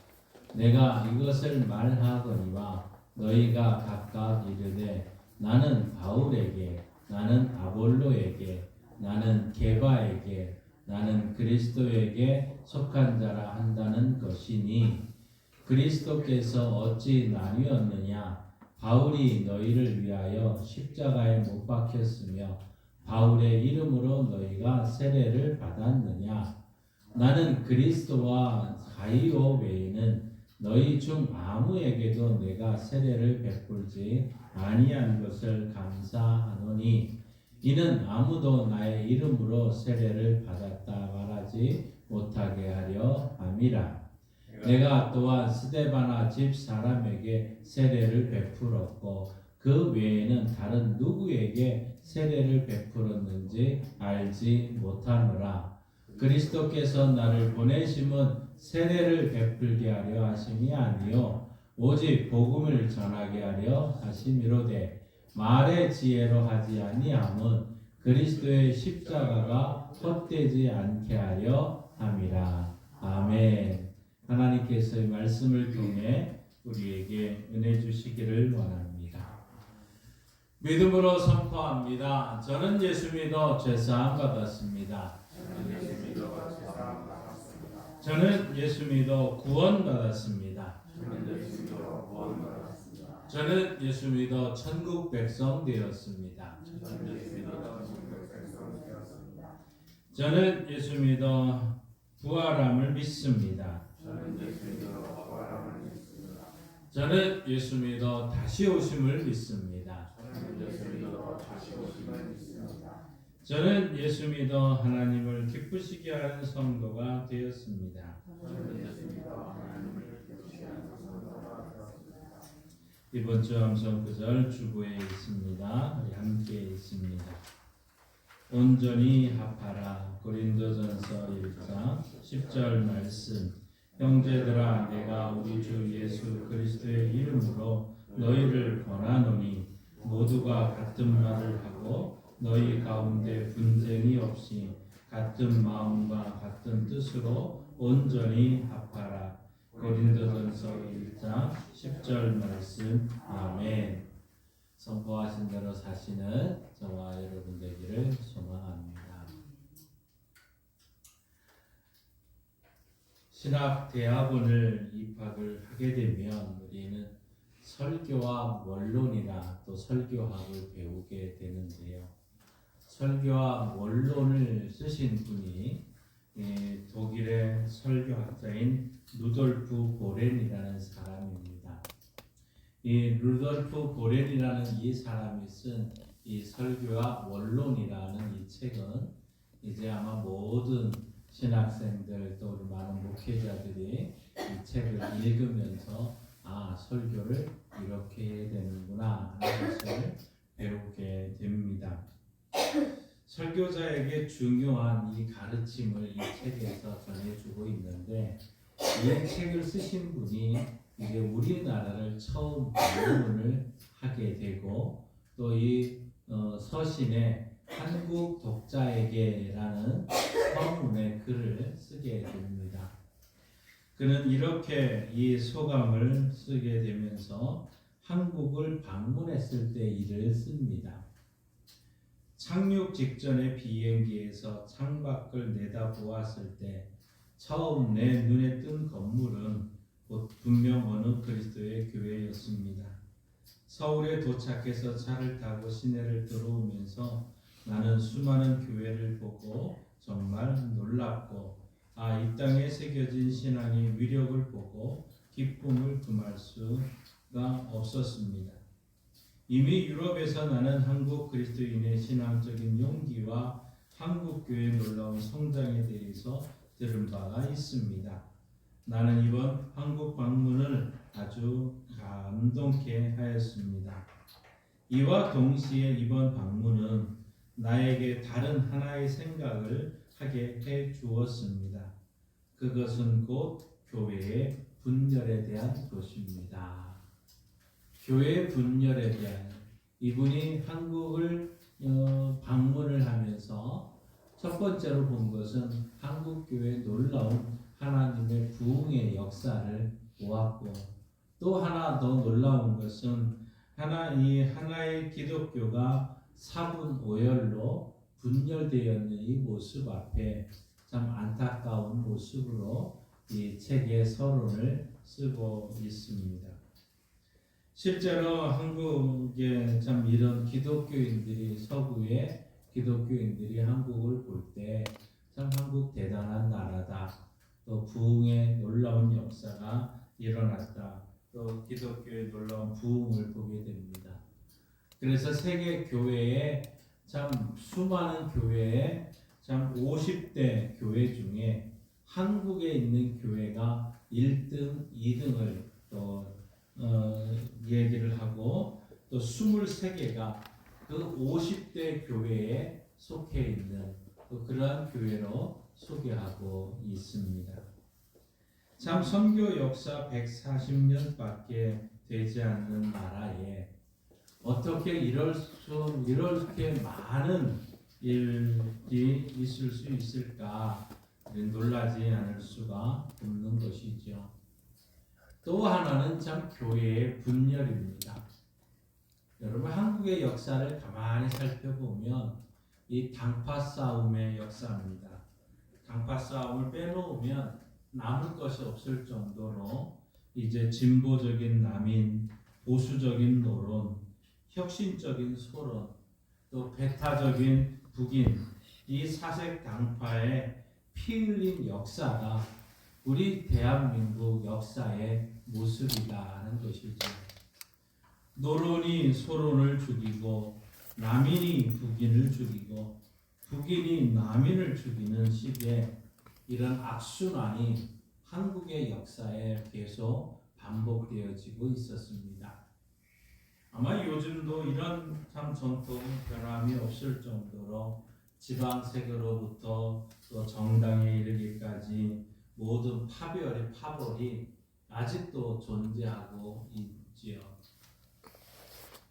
내가 이것을 말하거니와 너희가 각각 이르되 나는 바울에게, 나는 아볼로에게, 나는 게바에게, 나는 그리스도에게 속한 자라 한다는 것이니 그리스도께서 어찌 나뉘었느냐? 바울이 너희를 위하여 십자가에 못 박혔으며 바울의 이름으로 너희가 세례를 받았느냐? 나는 그리스도와 가이오 외에는 너희 중 아무에게도 내가 세례를 베풀지 아니한 것을 감사하노니 이는 아무도 나의 이름으로 세례를 받았다 말하지 못하게 하려 함이라. 내가 또한 스데바나 집 사람에게 세례를 베풀었고 그 외에는 다른 누구에게 세례를 베풀었는지 알지 못하노라. 그리스도께서 나를 보내심은 세례를 베풀게 하려 하심이 아니요 오직 복음을 전하게 하려 하심이로되 말의 지혜로 하지 아니함은 그리스도의 십자가가 헛되지 않게 하려 함이라. 아멘. 하나님께서 이 말씀을 통해 우리에게 은혜 주시기를 원합니다. 믿음으로 선포합니다. 저는 예수 믿어 죄사함 받았습니다. 저는 예수 믿어 구원 받았습니다. 저는 예수 믿어 천국 백성 되었습니다. 저는 예수 믿어 부활함을 믿습니다. 저는 예수 믿어 다시 오심을 믿습니다. 저는 예수 믿어 하나님을 기쁘시게 하는 성도가 되었습니다. 이번 주 암송 구절 주보에 있습니다. 우리 함께 있습니다. 온전히 합하라. 고린도전서 1장 10절 말씀. 형제들아, 내가 우리 주 예수 그리스도의 이름으로 너희를 권하노니 모두가 같은 말을 하고 너희 가운데 분쟁이 없이 같은 마음과 같은 뜻으로 온전히 합하라. 고린도전서 1장 10절 말씀. 아멘. 선포하신 대로 사시는 저와 여러분 되기를 소망합니다. 신학대학원을 입학을 하게 되면 우리는 설교와 원론이라 또 설교학을 배우게 되는데요. 설교와 원론을 쓰신 분이 독일의 설교학자인 루돌프 고렌이라는 사람입니다. 이 루돌프 고렌이라는 이 사람이 쓴 이 설교와 원론이라는 이 책은 이제 아마 모든 신학생들 또 우리 많은 목회자들이 이 책을 읽으면서 설교를 이렇게 해야 되는구나 하는 것을 배우게 됩니다. 설교자에게 중요한 이 가르침을 이 책에서 전해주고 있는데 이 책을 쓰신 분이 이제 우리나라를 처음 방문을 하게 되고 또 이 서신에 한국 독자에게라는 서문의 글을 쓰게 됩니다. 그는 이렇게 이 소감을 쓰게 되면서 한국을 방문했을 때 일을 씁니다. 착륙 직전의 비행기에서 창밖을 내다보았을 때 처음 내 눈에 뜬 건물은 곧 분명 어느 그리스도의 교회였습니다. 서울에 도착해서 차를 타고 시내를 들어오면서 나는 수많은 교회를 보고 정말 놀랍고 이 땅에 새겨진 신앙의 위력을 보고 기쁨을 금할 수가 없었습니다. 이미 유럽에서 나는 한국 그리스도인의 신앙적인 용기와 한국 교회의 놀라운 성장에 대해서 들은 바가 있습니다. 나는 이번 한국 방문을 아주 감동케 하였습니다. 이와 동시에 이번 방문은 나에게 다른 하나의 생각을 하게 해 주었습니다. 그것은 곧 교회의 분열에 대한 것입니다. 교회의 분열에 대한 이분이 한국을 방문을 하면서 첫 번째로 본 것은 한국 교회의 놀라운 하나님의 부흥의 역사를 보았고 또 하나 더 놀라운 것은 하나의 기독교가 사분오열로 분열되어 있는 이 모습 앞에 참 안타까운 모습으로 이 책의 서론을 쓰고 있습니다. 실제로 한국에 참 이런 기독교인들이 서구의 기독교인들이 한국을 볼 때 참 한국 대단한 나라다. 또 부흥의 놀라운 역사가 일어났다. 또 기독교의 놀라운 부흥을 보게 됩니다. 그래서 세계 교회에 참 수많은 교회에 참 50대 교회 중에 한국에 있는 교회가 1등, 2등을 또 얘기를 하고 또 23개가 그 50대 교회에 속해 있는 또 그러한 교회로 소개하고 있습니다. 참 선교 역사 140년밖에 되지 않는 나라에 어떻게 이렇게 많은 일이 있을 수 있을까 놀라지 않을 수가 없는 것이죠. 또 하나는 참 교회의 분열입니다. 여러분 한국의 역사를 가만히 살펴보면 이 당파 싸움의 역사입니다. 당파 싸움을 빼놓으면 남을 것이 없을 정도로 이제 진보적인 남인, 보수적인 노론, 혁신적인 소론, 또 배타적인 북인, 이 사색 당파의 피 흘린 역사가 우리 대한민국 역사의 모습이라는 것이죠. 노론이 소론을 죽이고 남인이 북인을 죽이고 북인이 남인을 죽이는 식의 이런 악순환이 한국의 역사에 계속 반복되어지고 있었습니다. 아마 요즘도 이런 참 전통 변함이 없을 정도로 지방색으로부터 또 정당에 이르기까지 모든 파벌이 아직도 존재하고 있지요.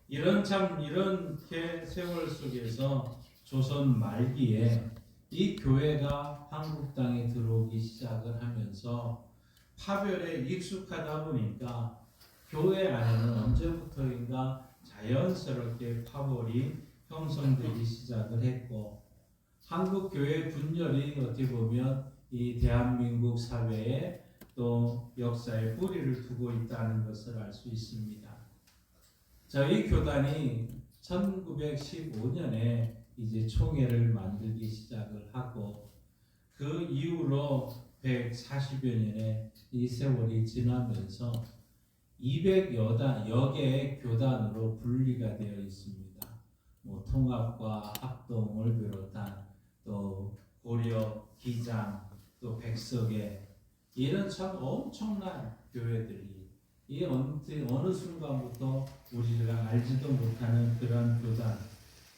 이렇게 세월 속에서 조선 말기에 이 교회가 한국 땅에 들어오기 시작을 하면서 파별에 익숙하다 보니까 교회 안에는 언제부터인가 자연스럽게 파벌이 형성되기 시작을 했고, 한국 교회 분열이 어떻게 보면 이 대한민국 사회에 또 역사에 뿌리를 두고 있다는 것을 알 수 있습니다. 저희 교단이 1915년에 이제 총회를 만들기 시작을 하고, 그 이후로 140여 년의 이 세월이 지나면서 200여 개의 교단으로 분리가 되어 있습니다. 통합과 합동을 비롯한 또 고려, 기장, 또 백석에 이런 참 엄청난 교회들이 이 어느 순간부터 우리가 알지도 못하는 그런 교단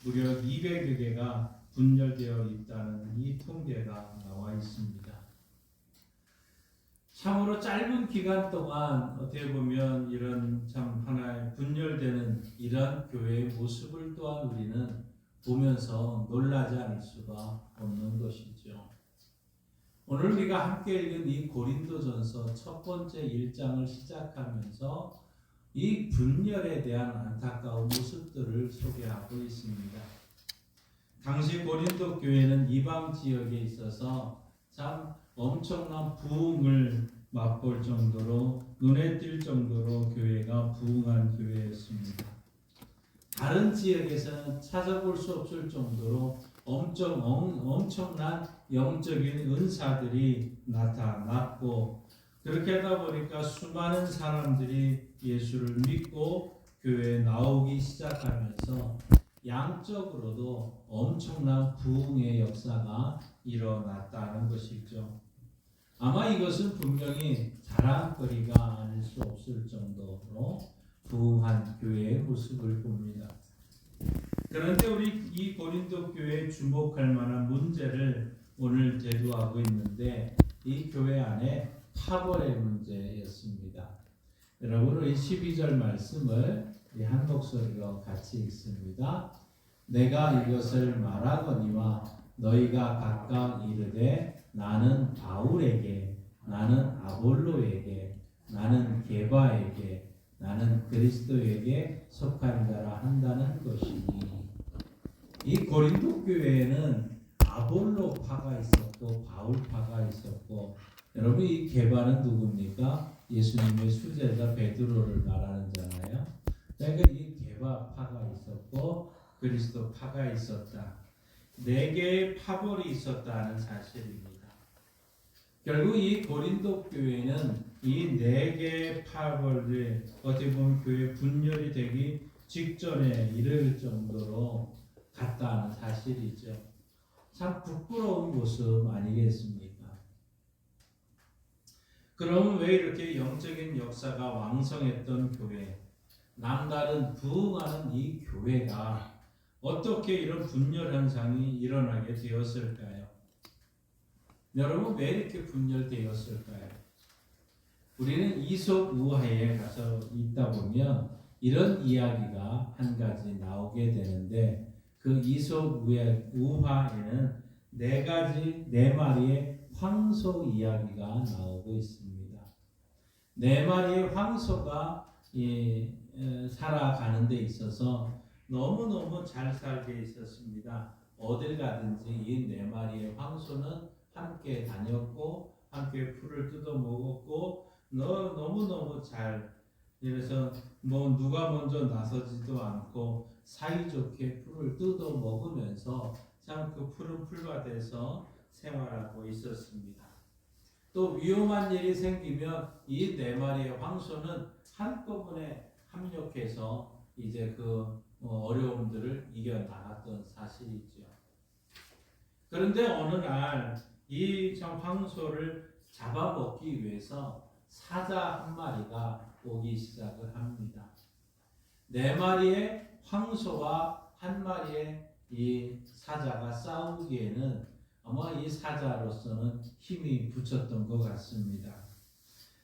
무려 200여 개가 분열되어 있다는 이 통계가 나와 있습니다. 참으로 짧은 기간 동안 어떻게 보면 이런 참 하나의 분열되는 이런 교회의 모습을 또한 우리는 보면서 놀라지 않을 수가 없는 것이죠. 오늘 우리가 함께 읽은 이 고린도전서 첫 번째 1장을 시작하면서 이 분열에 대한 안타까운 모습들을 소개하고 있습니다. 당시 고린도 교회는 이방 지역에 있어서 참 엄청난 부흥을 맛볼 정도로 눈에 띌 정도로 교회가 부흥한 교회였습니다. 다른 지역에서는 찾아볼 수 없을 정도로 엄청난 영적인 은사들이 나타났고, 그렇게 하다 보니까 수많은 사람들이 예수를 믿고 교회에 나오기 시작하면서 양적으로도 엄청난 부흥의 역사가 일어났다는 것이죠. 아마 이것은 분명히 자랑거리가 아닐 수 없을 정도로 부흥한 교회의 모습을 봅니다. 그런데 우리 이 고린도 교회에 주목할 만한 문제를 오늘 대두하고 있는데, 이 교회 안에 파벌의 문제였습니다. 여러분, 우리 12절 말씀을 한 목소리로 같이 읽습니다. 내가 이것을 말하거니와 너희가 각각 이르되 나는 바울에게, 나는 아볼로에게, 나는 게바에게, 나는 그리스도에게 속한 자라 한다는 것이니. 이 고린도 교회에는 아볼로파가 있었고 바울파가 있었고, 여러분 이 게바는 누굽니까? 예수님의 수제자 베드로를 말하는 자나요? 그러니까 이 게바파가 있었고 그리스도파가 있었다. 4개의 파벌이 있었다는 사실입니다. 결국 이 고린도 교회는 이 4개의 파벌이 어떻게 보면 교회 분열이 되기 직전에 이를 정도로 갔다는 사실이죠. 참 부끄러운 모습 아니겠습니까? 그럼 왜 이렇게 영적인 역사가 왕성했던 교회, 남다른 부흥하는 이 교회가 어떻게 이런 분열 현상이 일어나게 되었을까요? 여러분, 왜 이렇게 분열되었을까요? 우리는 이솝 우화에 가서 있다 보면 이런 이야기가 한 가지 나오게 되는데, 그 이솝 우화에는 4마리의 황소 이야기가 나오고 있습니다. 4마리의 황소가 살아가는 데 있어서 너무너무 잘 살게 있었습니다. 어딜 가든지 이 4마리의 황소는 함께 다녔고 함께 풀을 뜯어 먹었고 너무너무 잘, 그래서 누가 먼저 나서지도 않고 사이좋게 풀을 뜯어 먹으면서 참 그 푸른 풀밭에서 생활하고 있었습니다. 또 위험한 일이 생기면 이 4마리의 황소는 한꺼번에 합력해서 이제 그 어려움들을 이겨나갔던 사실이죠. 그런데 어느 날 이 황소를 잡아먹기 위해서 사자 한 마리가 오기 시작을 합니다. 4마리의 황소와 한 마리의 이 사자가 싸우기에는 아마 이 사자로서는 힘이 붙였던 것 같습니다.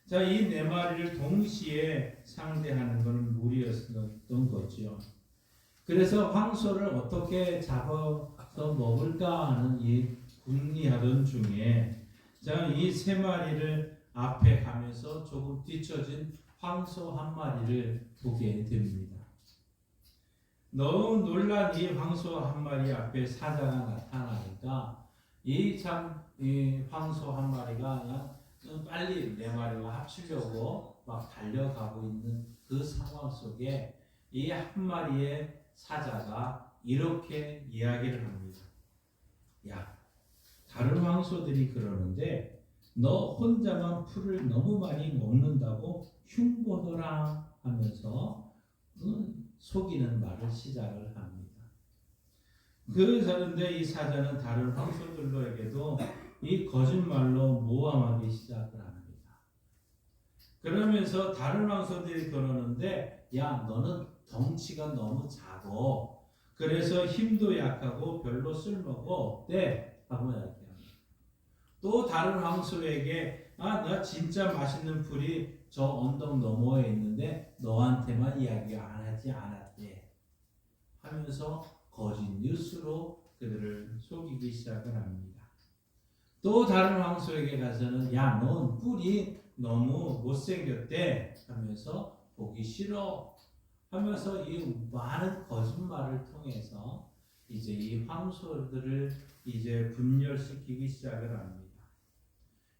자, 이 4마리를 동시에 상대하는 것은 무리였던 거죠. 그래서 황소를 어떻게 잡아서 먹을까 하는 이 궁리하던 중에 이 세 마리를 앞에 가면서 조금 뒤처진 황소 한 마리를 보게 됩니다. 너무 놀란 이 황소 한 마리 앞에 사자가 나타나니까 이 황소 한 마리가 그냥 빨리 네 마리와 합치려고 막 달려가고 있는 그 상황 속에 이 한 마리의 사자가 이렇게 이야기를 합니다. 야, 다른 황소들이 그러는데 너 혼자만 풀을 너무 많이 먹는다고 흉보더라 하면서 속이는 말을 시작을 합니다. 그런데 이 사자는 다른 황소들에게도 이 거짓말로 모함하기 시작을 합니다. 그러면서 다른 황소들이 그러는데 야, 너는 덩치가 너무 작고 그래서 힘도 약하고 별로 쓸모가 없대 하고 이야기합니다. 또 다른 황소에게 나 진짜 맛있는 풀이 저 언덕 너머에 있는데 너한테만 이야기 안 하지 않았대 하면서 거짓 뉴스로 그들을 속이기 시작을 합니다. 또 다른 황소에게 가서는 야, 넌 뿔이 너무 못생겼대 하면서 보기 싫어 하면서 이 많은 거짓말을 통해서 이제 이 황소들을 이제 분열시키기 시작을 합니다.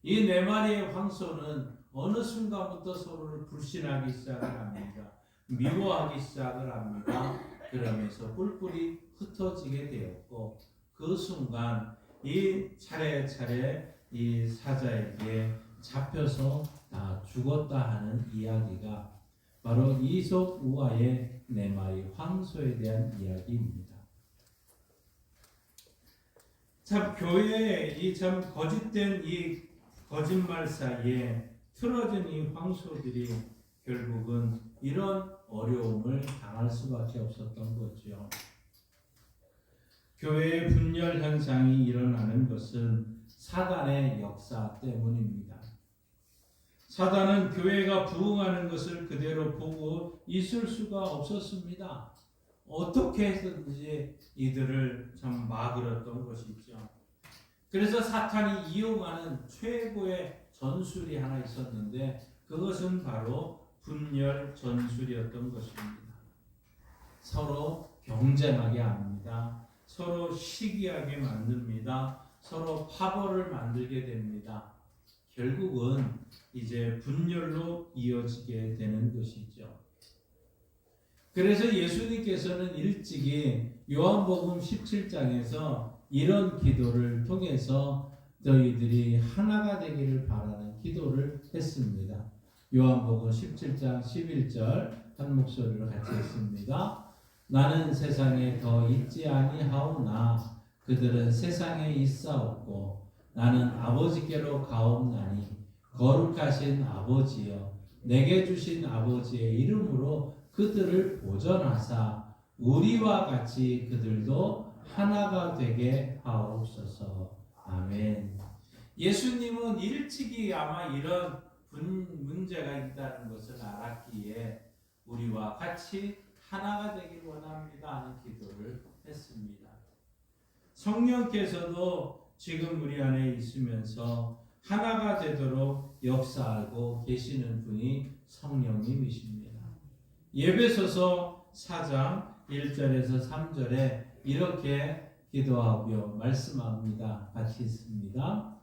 이 네 마리의 황소는 어느 순간부터 서로를 불신하기 시작을 합니다. 미워하기 시작을 합니다. 그러면서 뿔뿔이 흩어지게 되었고 그 순간 이 차례차례 이 사자에게 잡혀서 다 죽었다 하는 이야기가 바로 이솝 우화의 네 마리 황소에 대한 이야기입니다. 참 교회의 이 참 거짓된 이 거짓말 사이에 틀어진 이 황소들이 결국은 이런 어려움을 당할 수밖에 없었던 거죠. 교회의 분열 현상이 일어나는 것은 사단의 역사 때문입니다. 사단은 교회가 부흥하는 것을 그대로 보고 있을 수가 없었습니다. 어떻게 해서든지 이들을 참 막으렸던 것이죠. 그래서 사탄이 이용하는 최고의 전술이 하나 있었는데 그것은 바로 분열 전술이었던 것입니다. 서로 경쟁하게 합니다. 서로 시기하게 만듭니다. 서로 파벌을 만들게 됩니다. 결국은 이제 분열로 이어지게 되는 것이죠. 그래서 예수님께서는 일찍이 요한복음 17장에서 이런 기도를 통해서 너희들이 하나가 되기를 바라는 기도를 했습니다. 요한복음 17장 11절 한 목소리로 같이 했습니다. 나는 세상에 더 있지 아니하오나 그들은 세상에 있사옵고 나는 아버지께로 가옵나니 거룩하신 아버지여 내게 주신 아버지의 이름으로 그들을 보전하사 우리와 같이 그들도 하나가 되게 하옵소서. 아멘. 예수님은 일찍이 아마 이런 문제가 있다는 것을 알았기에 우리와 같이 하나가 되길 원합니다 하는 기도를 했습니다. 성령께서도 지금 우리 안에 있으면서 하나가 되도록 역사하고 계시는 분이 성령님이십니다. 예배소서 4장 1절에서 3절에 이렇게 기도하며 말씀합니다. 같이 있습니다.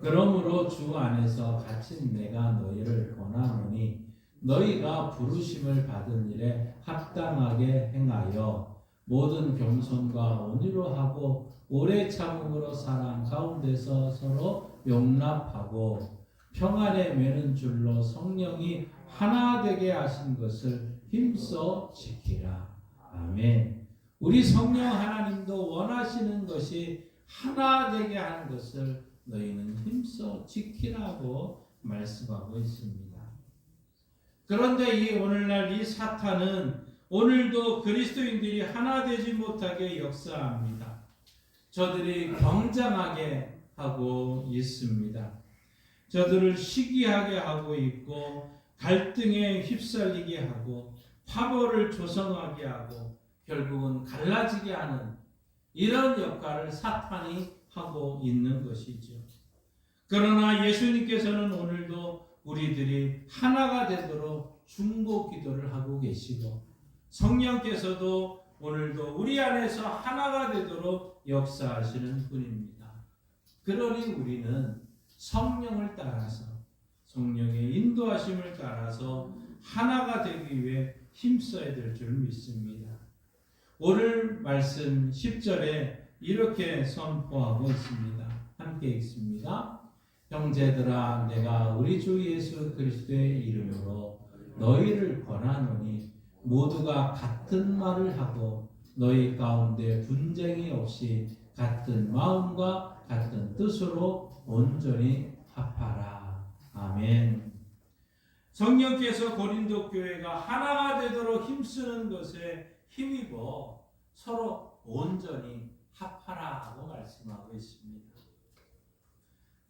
그러므로 주 안에서 갇힌 내가 너희를 권하노니 너희가 부르심을 받은 일에 합당하게 행하여 모든 겸손과 온유로 하고 오래 참음으로 사랑 가운데서 서로 용납하고 평안에 매는 줄로 성령이 하나 되게 하신 것을 힘써 지키라. 아멘. 우리 성령 하나님도 원하시는 것이 하나 되게 하는 것을 너희는 힘써 지키라고 말씀하고 있습니다. 그런데 이 오늘날 이 사탄은 오늘도 그리스도인들이 하나 되지 못하게 역사합니다. 저들이 경쟁하게 하고 있습니다. 저들을 시기하게 하고 있고 갈등에 휩쓸리게 하고 파벌을 조성하게 하고 결국은 갈라지게 하는 이런 역할을 사탄이 하고 있는 것이죠. 그러나 예수님께서는 오늘도 우리들이 하나가 되도록 중보 기도를 하고 계시고 성령께서도 오늘도 우리 안에서 하나가 되도록 역사하시는 분입니다. 그러니 우리는 성령을 따라서 성령의 인도하심을 따라서 하나가 되기 위해 힘써야 될 줄 믿습니다. 오늘 말씀 10절에 이렇게 선포하고 있습니다. 함께 읽습니다. 형제들아 내가 우리 주 예수 그리스도의 이름으로 너희를 권하노니 모두가 같은 말을 하고 너희 가운데 분쟁이 없이 같은 마음과 같은 뜻으로 온전히 합하라. 아멘. 성령께서 고린도 교회가 하나가 되도록 힘쓰는 것에 힘입어 서로 온전히 합하라고 말씀하고 있습니다.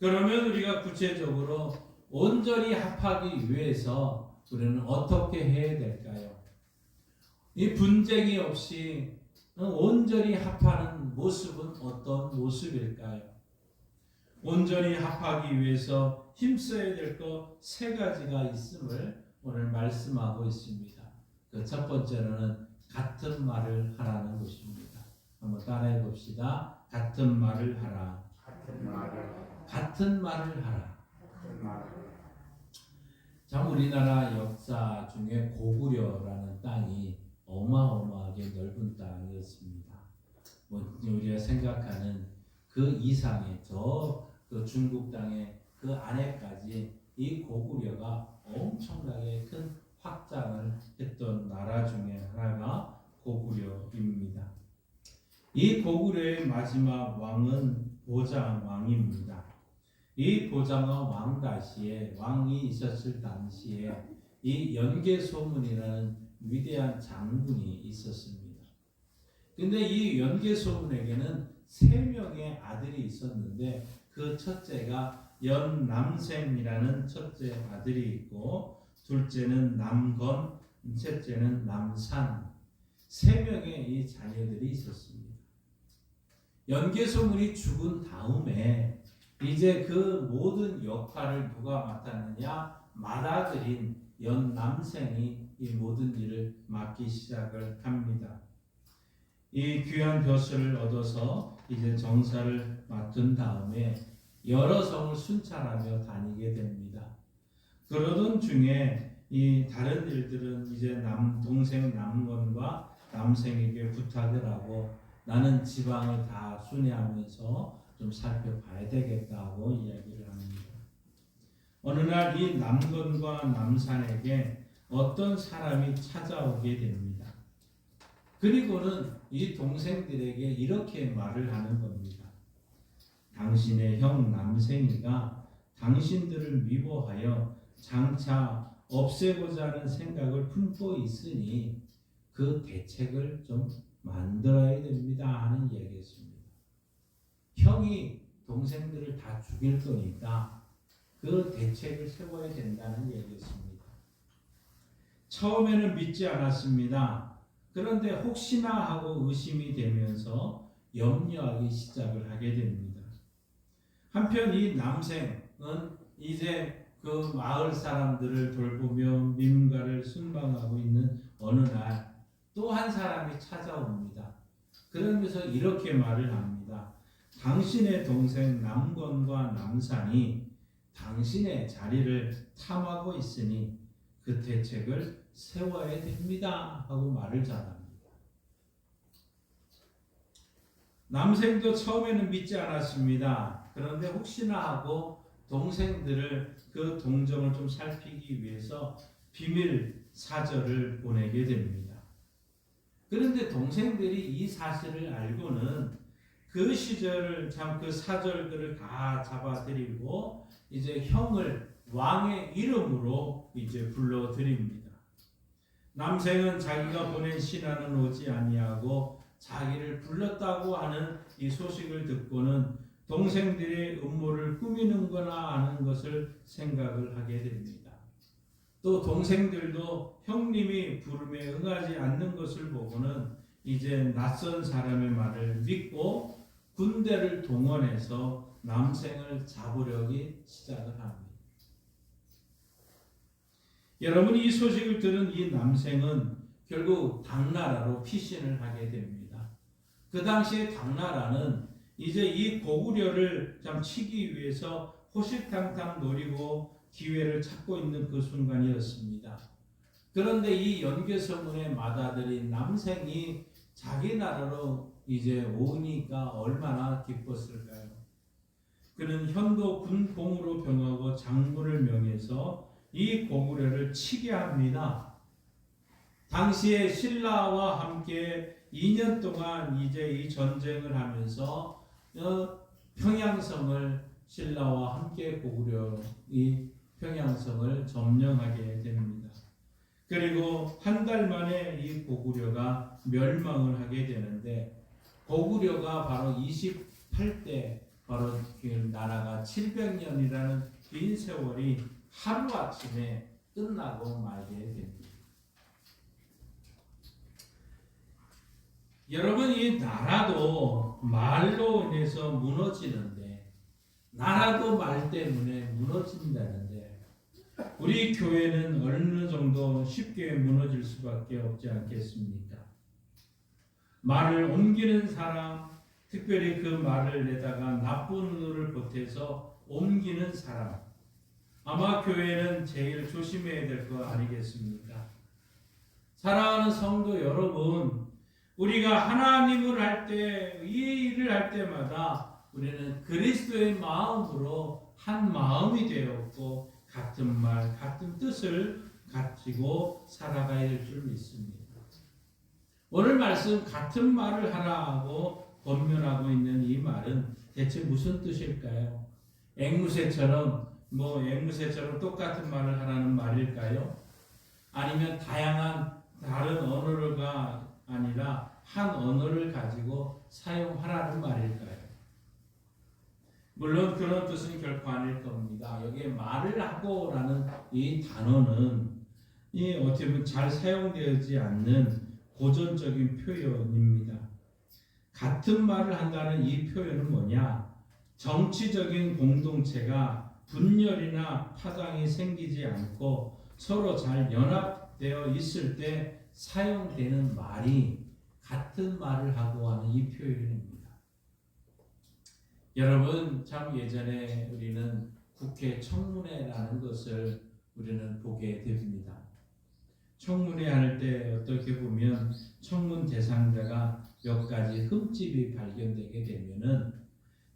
그러면 우리가 구체적으로 온전히 합하기 위해서 우리는 어떻게 해야 될까요? 이 분쟁이 없이 온전히 합하는 모습은 어떤 모습일까요? 온전히 합하기 위해서 힘써야 될 것 세 가지가 있음을 오늘 말씀하고 있습니다. 그 첫 번째로는 같은 말을 하라는 것입니다. 한번 따라해 봅시다. 같은 말을 하라. 같은 말을 하라. 참 우리나라 역사 중에 고구려라는 땅이 어마어마하게 넓은 땅이었습니다. 우리가 생각하는 그 이상의 그 중국 땅의 그 안에까지 이 고구려가 엄청나게 큰 확장을 했던 나라 중에 하나가 고구려입니다. 이 고구려의 마지막 왕은 보장 왕입니다. 이 보장왕 왕이 있었을 당시에 이 연개소문이라는 위대한 장군이 있었습니다. 근데 이 연개소문에게는 3명의 아들이 있었는데 그 첫째가 연남생이라는 첫째 아들이 있고 둘째는 남건, 셋째는 남산 3명의 이 자녀들이 있었습니다. 연개소문이 죽은 다음에 이제 그 모든 역할을 누가 맡았느냐? 맏아들인 연남생이 이 모든 일을 맡기 시작을 합니다. 이 귀한 벼슬을 얻어서 이제 정사를 맡은 다음에 여러 성을 순찰하며 다니게 됩니다. 그러던 중에 이 다른 일들은 이제 동생 남건과 남생에게 부탁을 하고 나는 지방을 다 순회하면서 좀 살펴봐야 되겠다고 이야기를 합니다. 어느 날 이 남건과 남산에게 어떤 사람이 찾아오게 됩니다. 그리고는 이 동생들에게 이렇게 말을 하는 겁니다. 당신의 형 남생이가 당신들을 미워하여 장차 없애고자 하는 생각을 품고 있으니 그 대책을 좀 만들어야 됩니다 하는 이야기였습니다. 형이 동생들을 다 죽일 거니까 그 대책을 세워야 된다는 얘기였습니다. 처음에는 믿지 않았습니다. 그런데 혹시나 하고 의심이 되면서 염려하기 시작을 하게 됩니다. 한편 이 남생은 이제 그 마을 사람들을 돌보며 민가를 순방하고 있는 어느 날 또 한 사람이 찾아옵니다. 그러면서 이렇게 말을 합니다. 당신의 동생 남건과 남산이 당신의 자리를 탐하고 있으니 그 대책을 세워야 됩니다 하고 말을 전합니다. 남생도 처음에는 믿지 않았습니다. 그런데 혹시나 하고 동생들을 그 동정을 좀 살피기 위해서 비밀 사절을 보내게 됩니다. 그런데 동생들이 이 사실을 알고는 그 시절을 참 그 사절들을 다 잡아들이고 이제 형을 왕의 이름으로 이제 불러드립니다. 남생은 자기가 보낸 신하는 오지 아니하고 자기를 불렀다고 하는 이 소식을 듣고는 동생들의 음모를 꾸미는구나 하는 것을 생각을 하게 됩니다. 또 동생들도 형님이 부름에 응하지 않는 것을 보고는 이제 낯선 사람의 말을 믿고 군대를 동원해서 남생을 잡으려기 시작을 합니다. 여러분이 이 소식을 들은 이 남생은 결국 당나라로 피신을 하게 됩니다. 그 당시에 당나라는 이제 이 고구려를 참 치기 위해서 호실탕탕 노리고 기회를 찾고 있는 그 순간이었습니다. 그런데 이 연개서문의 맏아들인 남생이 자기 나라로 이제 오니까 얼마나 기뻤을까요? 그는 현도 군봉으로 병하고 장군을 명해서 이 고구려를 치게 합니다. 당시에 신라와 함께 2년 동안 이제 이 전쟁을 하면서 평양성을 신라와 함께 고구려 이 평양성을 점령하게 됩니다. 그리고 한 달 만에 이 고구려가 멸망을 하게 되는데 고구려가 바로 28대 바로 그 나라가 700년이라는 긴 세월이 하루아침에 끝나고 말게 됩니다. 여러분 이 나라도 말로 인해서 무너지는데 나라도 말 때문에 무너진다는데 우리 교회는 어느 정도 쉽게 무너질 수밖에 없지 않겠습니까? 말을 옮기는 사람, 특별히 그 말을 내다가 나쁜 의도를 보태서 옮기는 사람, 아마 교회는 제일 조심해야 될 거 아니겠습니까? 사랑하는 성도 여러분, 우리가 하나님을 할 때, 이 일을 할 때마다 우리는 그리스도의 마음으로 한 마음이 되었고 같은 말, 같은 뜻을 가지고 살아가야 될 줄 믿습니다. 오늘 말씀 같은 말을 하라고 권면하고 있는 이 말은 대체 무슨 뜻일까요? 앵무새처럼 똑같은 말을 하라는 말일까요? 아니면 다양한 다른 언어가 아니라 한 언어를 가지고 사용하라는 말일까요? 물론 그런 뜻은 결코 아닐 겁니다. 여기에 말을 하고라는 이 단어는 이 어떻게 보면 잘 사용되지 않는 고전적인 표현입니다. 같은 말을 한다는 이 표현은 뭐냐? 정치적인 공동체가 분열이나 파당이 생기지 않고 서로 잘 연합되어 있을 때 사용되는 말이 같은 말을 하고 하는 이 표현입니다. 여러분 참 예전에 우리는 국회 청문회라는 것을 우리는 보게 됩니다. 청문회 할 때 어떻게 보면 청문 대상자가 몇 가지 흠집이 발견되게 되면은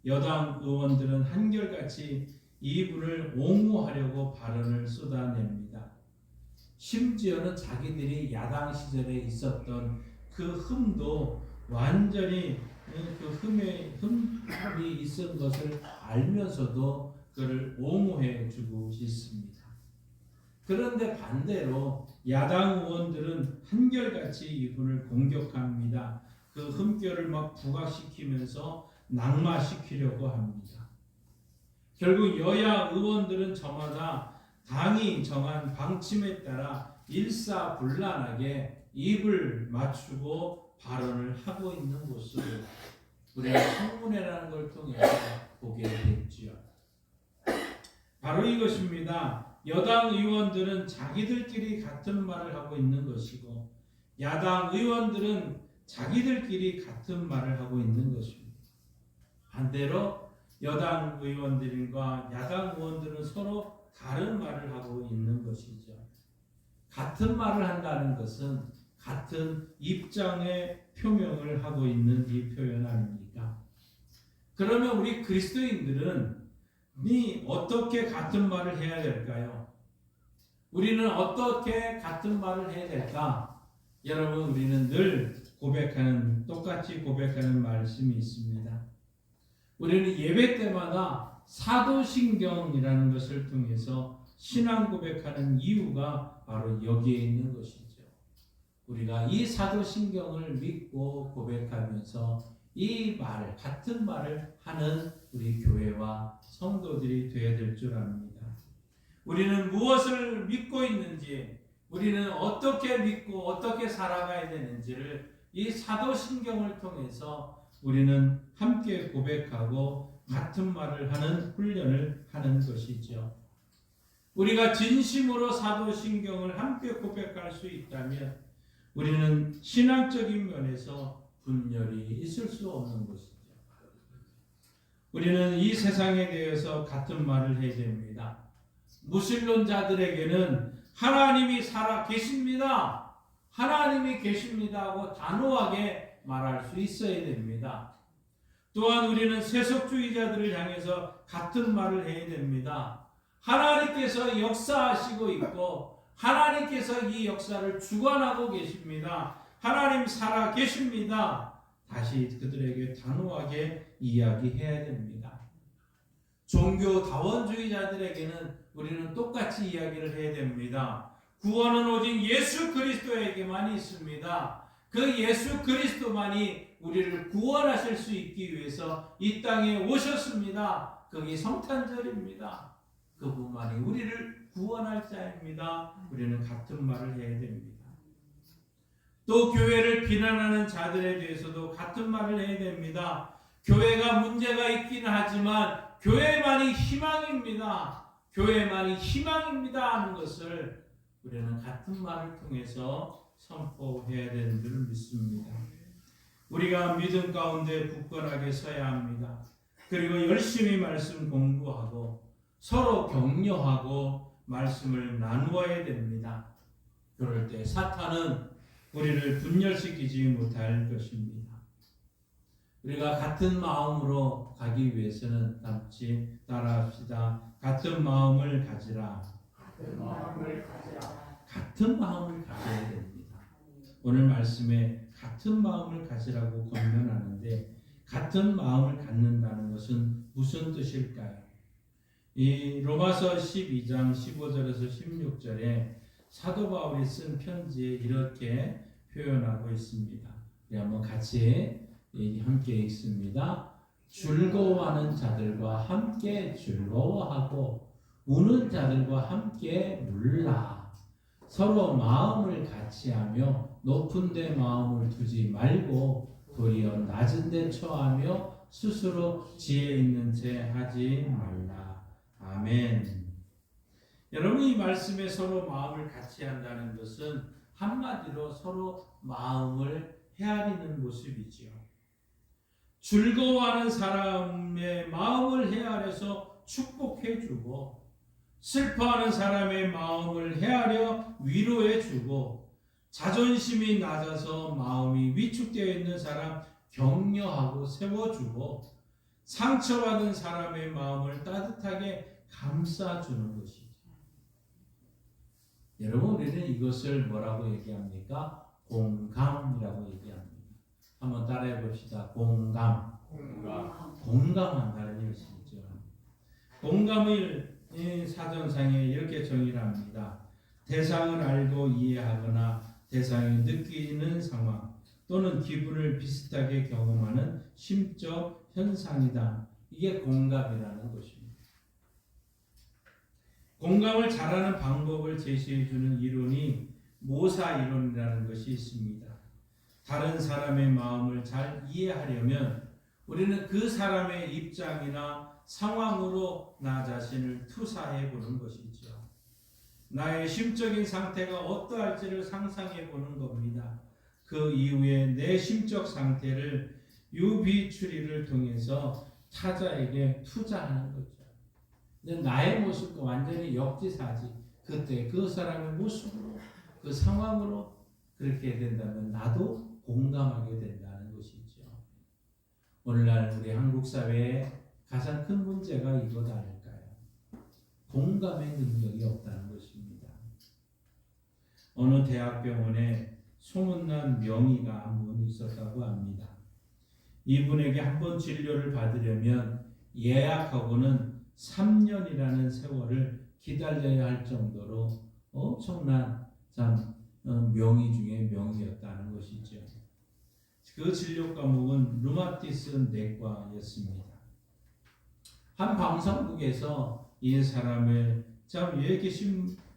여당 의원들은 한결같이 이분을 옹호하려고 발언을 쏟아냅니다. 심지어는 자기들이 야당 시절에 있었던 그 흠도 완전히 그 흠이 있은 것을 알면서도 그를 옹호해 주고 있습니다. 그런데 반대로 야당 의원들은 한결같이 이분을 공격합니다. 그 흠결을 막 부각시키면서 낙마시키려고 합니다. 결국 여야 의원들은 저마다 당이 정한 방침에 따라 일사불란하게 입을 맞추고 발언을 하고 있는 모습을 우리가 청문회라는 걸 통해서 보게 됐지요. 바로 이것입니다. 여당 의원들은 자기들끼리 같은 말을 하고 있는 것이고 야당 의원들은 자기들끼리 같은 말을 하고 있는 것입니다. 반대로 여당 의원들과 야당 의원들은 서로 다른 말을 하고 있는 것이죠. 같은 말을 한다는 것은 같은 입장의 표명을 하고 있는 이 표현 아닙니까? 그러면 우리 그리스도인들은 어떻게 같은 말을 해야 될까요? 우리는 어떻게 같은 말을 해야 될까? 여러분 우리는 늘 똑같이 고백하는 말씀이 있습니다. 우리는 예배 때마다 사도신경이라는 것을 통해서 신앙 고백하는 이유가 바로 여기에 있는 것이죠. 우리가 이 사도신경을 믿고 고백하면서 이 말, 같은 말을 하는 우리 교회와 성도들이 되어야 될 줄 압니다. 우리는 무엇을 믿고 있는지, 우리는 어떻게 믿고 어떻게 살아가야 되는지를 이 사도신경을 통해서 우리는 함께 고백하고 같은 말을 하는 훈련을 하는 것이죠. 우리가 진심으로 사도신경을 함께 고백할 수 있다면 우리는 신앙적인 면에서 분열이 있을 수 없는 것이죠. 우리는 이 세상에 대해서 같은 말을 해야 됩니다. 무신론자들에게는 하나님이 살아 계십니다. 하나님이 계십니다 하고 단호하게 말할 수 있어야 됩니다. 또한 우리는 세속주의자들을 향해서 같은 말을 해야 됩니다. 하나님께서 역사하시고 있고 하나님께서 이 역사를 주관하고 계십니다. 하나님 살아 계십니다. 다시 그들에게 단호하게 이야기해야 됩니다. 종교 다원주의자들에게는 우리는 똑같이 이야기를 해야 됩니다. 구원은 오직 예수 그리스도에게만 있습니다. 그 예수 그리스도만이 우리를 구원하실 수 있기 위해서 이 땅에 오셨습니다. 그게 성탄절입니다. 그분만이 우리를 구원할 자입니다. 우리는 같은 말을 해야 됩니다. 또 교회를 비난하는 자들에 대해서도 같은 말을 해야 됩니다. 교회가 문제가 있긴 하지만 교회만이 희망입니다. 교회만이 희망입니다 하는 것을 우리는 같은 말을 통해서 선포해야 되는 줄 믿습니다. 우리가 믿음 가운데 굳건하게 서야 합니다. 그리고 열심히 말씀 공부하고 서로 격려하고 말씀을 나누어야 됩니다. 그럴 때 사탄은 우리를 분열시키지 못할 것입니다. 우리가 같은 마음으로 가기 위해서는 같이 따라합시다. 같은 마음을 가지라. 같은 마음을 가져야 됩니다. 오늘 말씀에 같은 마음을 가지라고 권면하는데 같은 마음을 갖는다는 것은 무슨 뜻일까요? 이 로마서 12장 15절에서 16절에 사도 바울이 쓴 편지에 이렇게 표현하고 있습니다. 우리 한번 같이 함께 읽습니다. 즐거워하는 자들과 함께 즐거워하고 우는 자들과 함께 울라. 서로 마음을 같이하며 높은 데 마음을 두지 말고 도리어 낮은 데 처하며 스스로 지혜 있는 채 하지 말라. 아멘. 여러분, 이 말씀에 서로 마음을 같이 한다는 것은 한마디로 서로 마음을 헤아리는 모습이지요. 즐거워하는 사람의 마음을 헤아려서 축복해주고 슬퍼하는 사람의 마음을 헤아려 위로해주고 자존심이 낮아서 마음이 위축되어 있는 사람 격려하고 세워주고 상처받은 사람의 마음을 따뜻하게 감싸주는 것이죠. 여러분, 우리는 이것을 뭐라고 얘기합니까? 공감이라고 얘기합니다. 한번 따라해 봅시다. 공감. 공감한다는 것이죠. 공감을 사전상에 이렇게 정의를 합니다. 대상을 알고 이해하거나 대상이 느끼는 상황 또는 기분을 비슷하게 경험하는 심적 현상이다. 이게 공감이라는 것입니다. 공감을 잘하는 방법을 제시해주는 이론이 모사 이론이라는 것이 있습니다. 다른 사람의 마음을 잘 이해하려면 우리는 그 사람의 입장이나 상황으로 나 자신을 투사해 보는 것이죠. 나의 심적인 상태가 어떠할지를 상상해 보는 겁니다. 그 이후에 내 심적 상태를 유비 추리를 통해서 타자에게 투자하는 거죠. 근데 나의 모습과 완전히 역지사지. 그때 그 사람의 모습으로 그 상황으로 그렇게 된다면 나도 공감하게 된다는 것이죠. 오늘날 우리 한국 사회의 가장 큰 문제가 이것 아닐까요? 공감의 능력이 없다는 것입니다. 어느 대학병원에 소문난 명의가 한 분 있었다고 합니다. 이분에게 한번 진료를 받으려면 예약하고는 3년이라는 세월을 기다려야 할 정도로 엄청난 명의 중에 명의였다는 것이죠. 그 진료 과목은 류마티스 내과였습니다. 한 방송국에서 이 사람을 왜 이렇게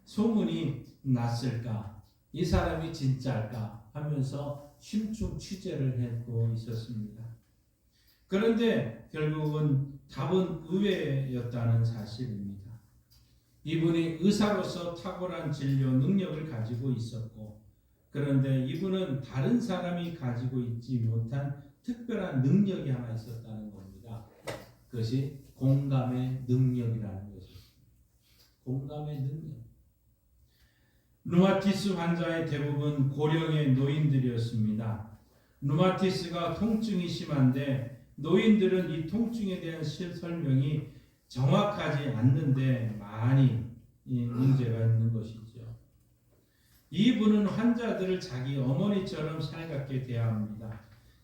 소문이 났을까? 이 사람이 진짜일까? 하면서 심층 취재를 하고 있었습니다. 그런데 결국은 답은 의외였다는 사실입니다. 이분이 의사로서 탁월한 진료 능력을 가지고 있었고, 그런데 이분은 다른 사람이 가지고 있지 못한 특별한 능력이 하나 있었다는 겁니다. 그것이 공감의 능력이라는 것입니다. 공감의 능력. 루마티스 환자의 대부분 고령의 노인들이었습니다. 루마티스가 통증이 심한데 노인들은 이 통증에 대한 설명이 정확하지 않는데 많이 문제가 있는 것이죠. 이분은 환자들을 자기 어머니처럼 살갑게 대합니다.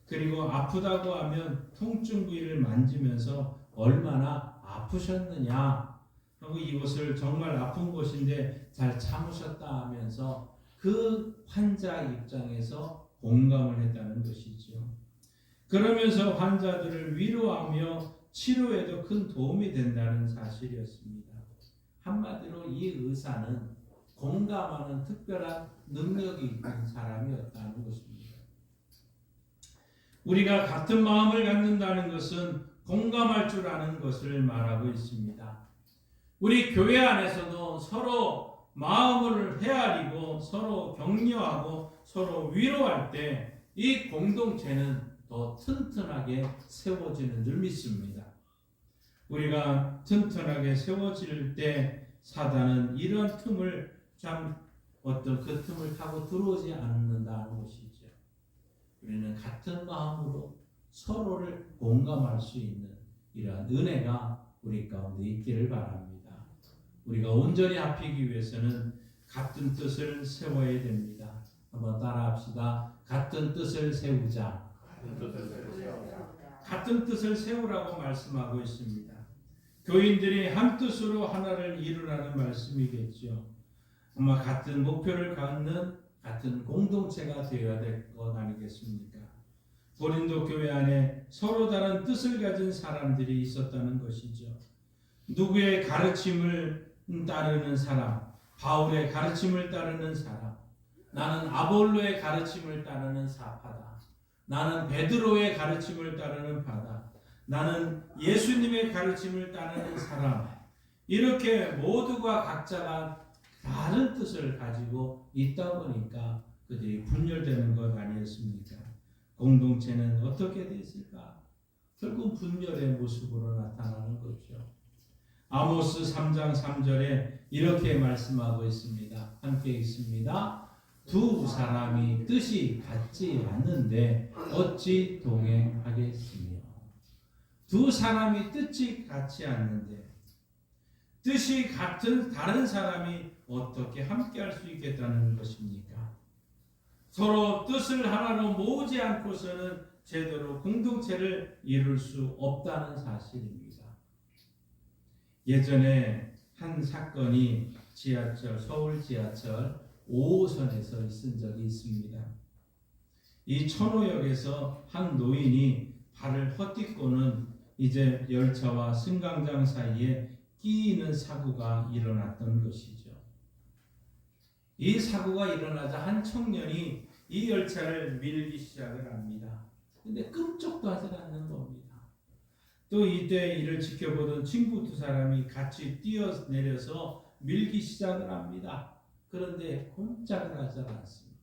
그리고 아프다고 하면 통증 부위를 만지면서 얼마나 아프셨느냐 하고 이것을 정말 아픈 곳인데 잘 참으셨다 하면서 그 환자 입장에서 공감을 했다는 것이죠. 그러면서 환자들을 위로하며 치료에도 큰 도움이 된다는 사실이었습니다. 한마디로 이 의사는 공감하는 특별한 능력이 있는 사람이었다는 것입니다. 우리가 같은 마음을 갖는다는 것은 공감할 줄 아는 것을 말하고 있습니다. 우리 교회 안에서도 서로 마음을 헤아리고 서로 격려하고 서로 위로할 때 이 공동체는 더 튼튼하게 세워지는 줄 믿습니다. 우리가 튼튼하게 세워질 때 사단은 이런 틈을 어떤 그 틈을 타고 들어오지 않는다는 것이죠. 우리는 같은 마음으로 서로를 공감할 수 있는 이러한 은혜가 우리 가운데 있기를 바랍니다. 우리가 온전히 합히기 위해서는 같은 뜻을 세워야 됩니다. 한번 따라합시다. 같은 뜻을 세우자. 같은 뜻을 세우라고 말씀하고 있습니다. 교인들이 한 뜻으로 하나를 이루라는 말씀이겠죠. 아마 같은 목표를 갖는 같은 공동체가 되어야 될 것 아니겠습니까? 고린도 교회 안에 서로 다른 뜻을 가진 사람들이 있었다는 것이죠. 누구의 가르침을 따르는 사람, 바울의 가르침을 따르는 사람, 나는 아볼로의 가르침을 따르는 사파다. 나는 베드로의 가르침을 따르는 바다. 나는 예수님의 가르침을 따르는 사람. 이렇게 모두가 각자가 다른 뜻을 가지고 있다 보니까 그들이 분열되는 것 아니었습니까? 공동체는 어떻게 됐을까? 결국 분열의 모습으로 나타나는 거죠. 아모스 3장 3절에 이렇게 말씀하고 있습니다. 함께 읽습니다. 두 사람이 뜻이 같지 않는데 어찌 동행하겠으며. 두 사람이 뜻이 같지 않는데 뜻이 같은 다른 사람이 어떻게 함께 할 수 있겠다는 것입니까? 서로 뜻을 하나로 모으지 않고서는 제대로 공동체를 이룰 수 없다는 사실입니다. 예전에 한 사건이 서울 지하철 5호선에서 있은 적이 있습니다. 이 천호역에서 한 노인이 발을 헛디고는 이제 열차와 승강장 사이에 끼이는 사고가 일어났던 것이죠. 이 사고가 일어나자 한 청년이 이 열차를 밀기 시작을 합니다. 근데 끔찍도 하지 않는 겁니다. 또 이때 이를 지켜보던 친구 두 사람이 같이 뛰어내려서 밀기 시작을 합니다. 그런데 꼼짝을 하지 않습니다.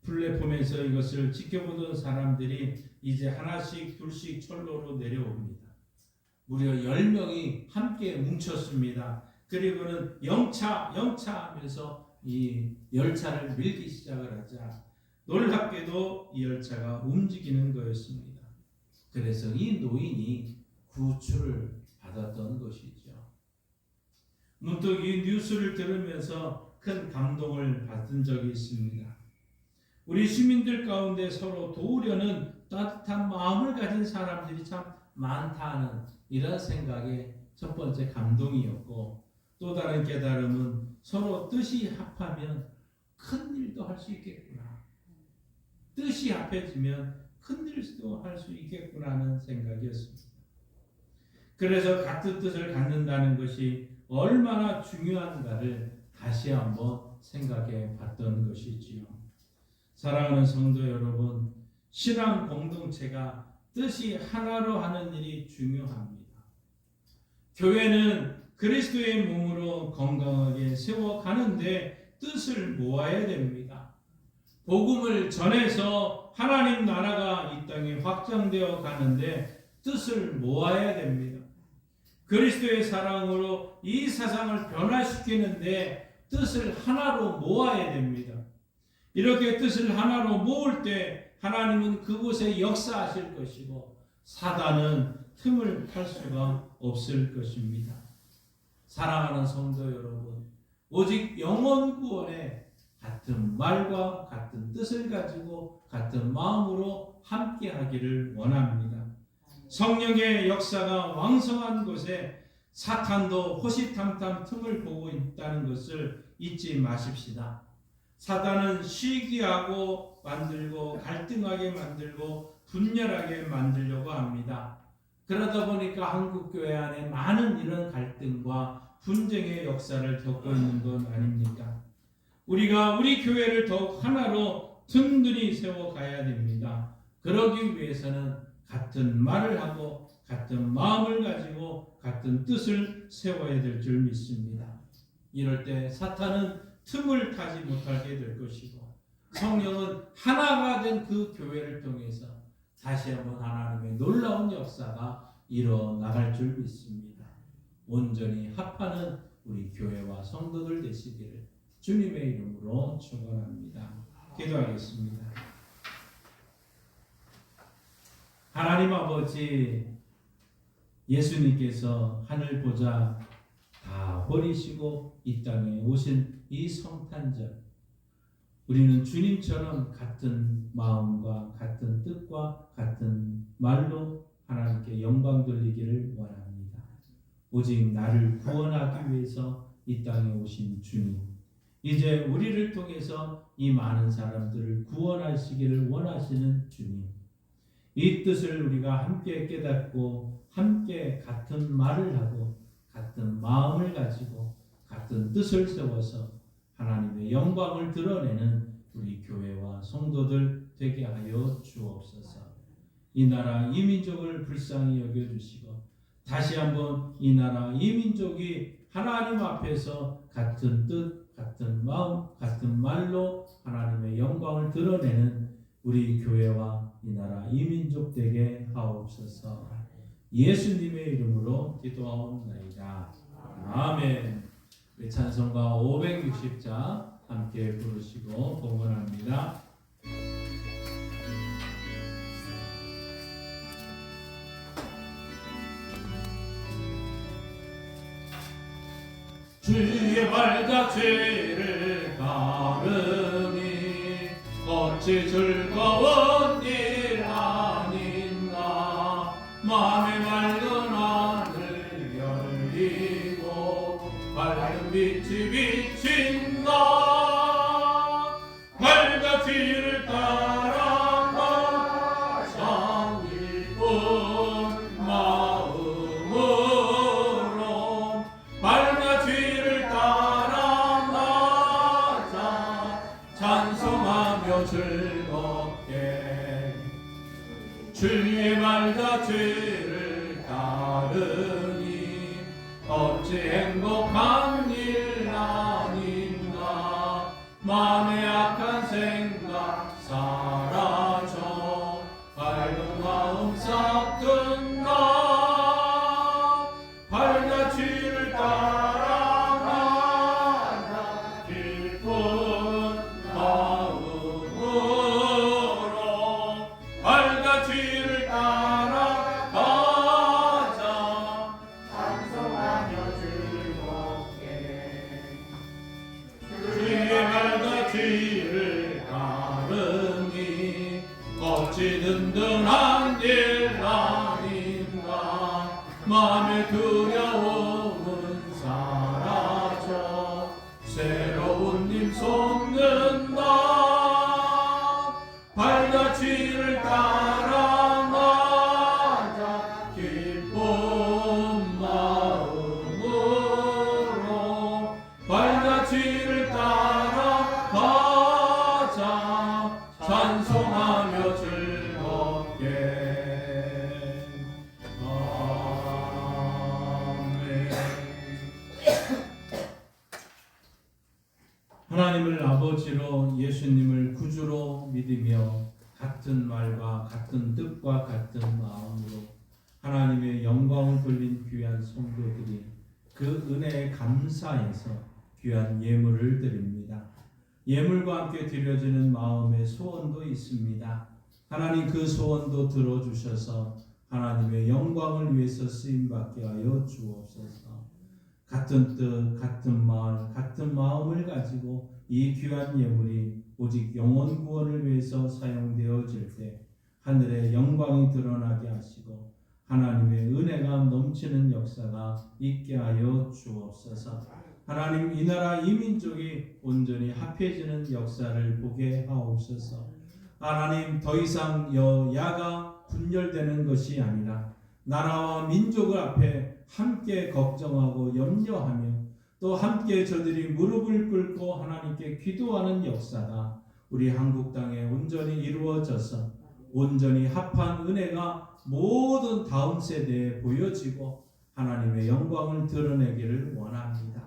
플랫폼에서 이것을 지켜보던 사람들이 이제 하나씩 둘씩 철로로 내려옵니다. 무려 10명이 함께 뭉쳤습니다. 그리고는 영차 하면서 이 열차를 밀기 시작을 하자 놀랍게도 이 열차가 움직이는 거였습니다. 그래서 이 노인이 구출을 받았던 것이죠. 문득 이 뉴스를 들으면서 큰 감동을 받은 적이 있습니다. 우리 시민들 가운데 서로 도우려는 따뜻한 마음을 가진 사람들이 참 많다는 이런 생각에 첫 번째 감동이었고, 또 다른 깨달음은 서로 뜻이 합하면 큰 일도 할 수 있겠구나. 뜻이 합해지면 큰 일도 할 수 있겠구나 하는 생각이었습니다. 그래서 같은 뜻을 갖는다는 것이 얼마나 중요한가를 다시 한번 생각해 봤던 것이지요. 사랑하는 성도 여러분, 신앙 공동체가 뜻이 하나로 하는 일이 중요합니다. 교회는 그리스도의 몸으로 건강하게 세워가는데 뜻을 모아야 됩니다. 복음을 전해서 하나님 나라가 이 땅에 확장되어 가는데 뜻을 모아야 됩니다. 그리스도의 사랑으로 이 세상을 변화시키는데 뜻을 하나로 모아야 됩니다. 이렇게 뜻을 하나로 모을 때 하나님은 그곳에 역사하실 것이고 사단은 틈을 탈 수가 없을 것입니다. 사랑하는 성도 여러분, 오직 영혼 구원에 같은 말과 같은 뜻을 가지고 같은 마음으로 함께 하기를 원합니다. 성령의 역사가 왕성한 곳에 사탄도 호시탐탐 틈을 보고 있다는 것을 잊지 마십시다. 사단은 시기하고 만들고 갈등하게 만들고 분열하게 만들려고 합니다. 그러다 보니까 한국교회 안에 많은 이런 갈등과 분쟁의 역사를 겪고 있는 건 아닙니까? 우리가 우리 교회를 더욱 하나로 든든히 세워가야 됩니다. 그러기 위해서는 같은 말을 하고 같은 마음을 가지고 같은 뜻을 세워야 될 줄 믿습니다. 이럴 때 사탄은 틈을 타지 못하게 될 것이고 성령은 하나가 된 그 교회를 통해서 다시 한번 하나님의 놀라운 역사가 일어나갈 줄 믿습니다. 온전히 합하는 우리 교회와 성도들 되시기를 주님의 이름으로 축원합니다. 기도하겠습니다. 하나님 아버지, 예수님께서 하늘 보좌 다 버리시고 이 땅에 오신 이 성탄절, 우리는 주님처럼 같은 마음과 같은 뜻과 같은 말로 하나님께 영광 돌리기를 원합니다. 오직 나를 구원하기 위해서 이 땅에 오신 주님, 이제 우리를 통해서 이 많은 사람들을 구원하시기를 원하시는 주님, 이 뜻을 우리가 함께 깨닫고 함께 같은 말을 하고 같은 마음을 가지고 같은 뜻을 세워서 하나님의 영광을 드러내는 우리 교회와 성도들 되게 하여 주옵소서. 이 나라 이 민족을 불쌍히 여겨주시고 다시 한번 이 나라 이 민족이 하나님 앞에서 같은 뜻, 같은 마음, 같은 말로 하나님의 영광을 드러내는 우리 교회와 이 나라 이 민족 되게 하옵소서. 예수님의 이름으로 기도하옵나이다. 아멘. 우리 찬송가 560자 함께 부르시고 봉헌합니다. 주의 발과 죄를 가르니 어찌 즐거운 일 아닌가. 마음의 맑은 하늘 열리고 밝은 빛이 비친다. 발과 죄를 따라가 참 기쁜 마음으로 발과 죄를 따라가자 찬송하며 즐겁게 주의 말과 죄를 따르니 어찌 행복한 일 아닌가. 마음의 악한 생각 사라져 밝은 마음 싹 든다. 발과 죄를 따라가자 기쁜 마음으로 발과 죄를 따라가자 찬송하며 즐겁게 아버지로 예수님을 구주로 믿으며 같은 말과 같은 뜻과 같은 마음으로 하나님의 영광을 돌린 귀한 성도들이 그 은혜에 감사해서 귀한 예물을 드립니다. 예물과 함께 드려지는 마음의 소원도 있습니다. 하나님 그 소원도 들어주셔서 하나님의 영광을 위해서 쓰임받게 하여 주옵소서. 같은 뜻, 같은 말, 같은 마음을 가지고 이 귀한 예물이 오직 영혼 구원을 위해서 사용되어질 때 하늘의 영광이 드러나게 하시고 하나님의 은혜가 넘치는 역사가 있게 하여 주옵소서. 하나님 이 나라 이 민족이 온전히 합해지는 역사를 보게 하옵소서. 하나님 더 이상 여야가 분열되는 것이 아니라 나라와 민족을 앞에 함께 걱정하고 염려하며 또 함께 저들이 무릎을 꿇고 하나님께 기도하는 역사가 우리 한국 땅에 온전히 이루어져서 온전히 합한 은혜가 모든 다음 세대에 보여지고 하나님의 영광을 드러내기를 원합니다.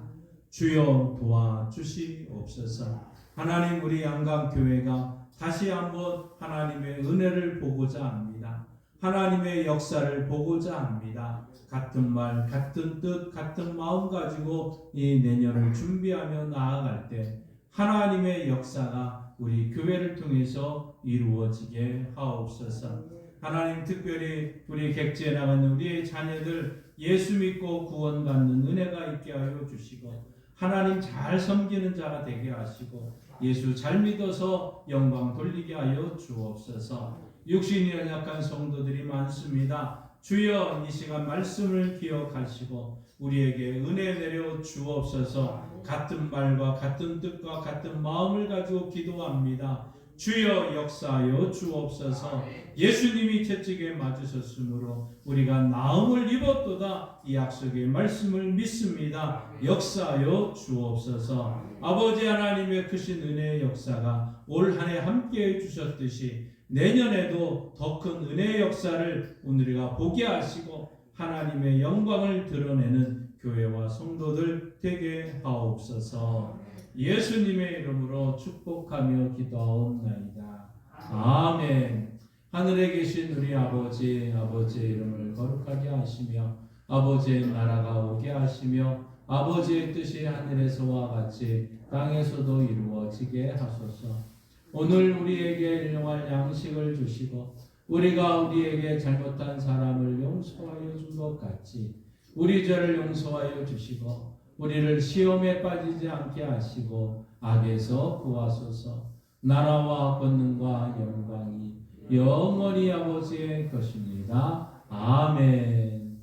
주여 도와주시옵소서. 하나님 우리 양강교회가 다시 한번 하나님의 은혜를 보고자 합니다. 하나님의 역사를 보고자 합니다. 같은 말, 같은 뜻, 같은 마음 가지고 이 내년을 준비하며 나아갈 때 하나님의 역사가 우리 교회를 통해서 이루어지게 하옵소서. 하나님 특별히 우리 객지에 나가는 우리의 자녀들 예수 믿고 구원받는 은혜가 있게 하여 주시고 하나님 잘 섬기는 자가 되게 하시고 예수 잘 믿어서 영광 돌리게 하여 주옵소서. 육신이 연약한 성도들이 많습니다. 주여 이 시간 말씀을 기억하시고 우리에게 은혜 내려 주옵소서. 같은 말과 같은 뜻과 같은 마음을 가지고 기도합니다. 주여 역사하여 주옵소서. 예수님이 채찍에 맞으셨으므로 우리가 나음을 입었도다 이 약속의 말씀을 믿습니다. 역사하여 주옵소서. 아버지 하나님의 크신 은혜의 역사가 올 한 해 함께해 주셨듯이 내년에도 더 큰 은혜의 역사를 우리가 보게 하시고 하나님의 영광을 드러내는 교회와 성도들 되게 하옵소서. 예수님의 이름으로 축복하며 기도하옵나이다. 아멘. 하늘에 계신 우리 아버지의 이름을 거룩하게 하시며 아버지의 나라가 오게 하시며 아버지의 뜻이 하늘에서와 같이 땅에서도 이루어지게 하소서. 오늘 우리에게 일용할 양식을 주시고 우리가 우리에게 잘못한 사람을 용서하여 준 것 같이 우리 죄를 용서하여 주시고 우리를 시험에 빠지지 않게 하시고 악에서 구하소서. 나라와 권능과 영광이 영원히 아버지의 것입니다. 아멘.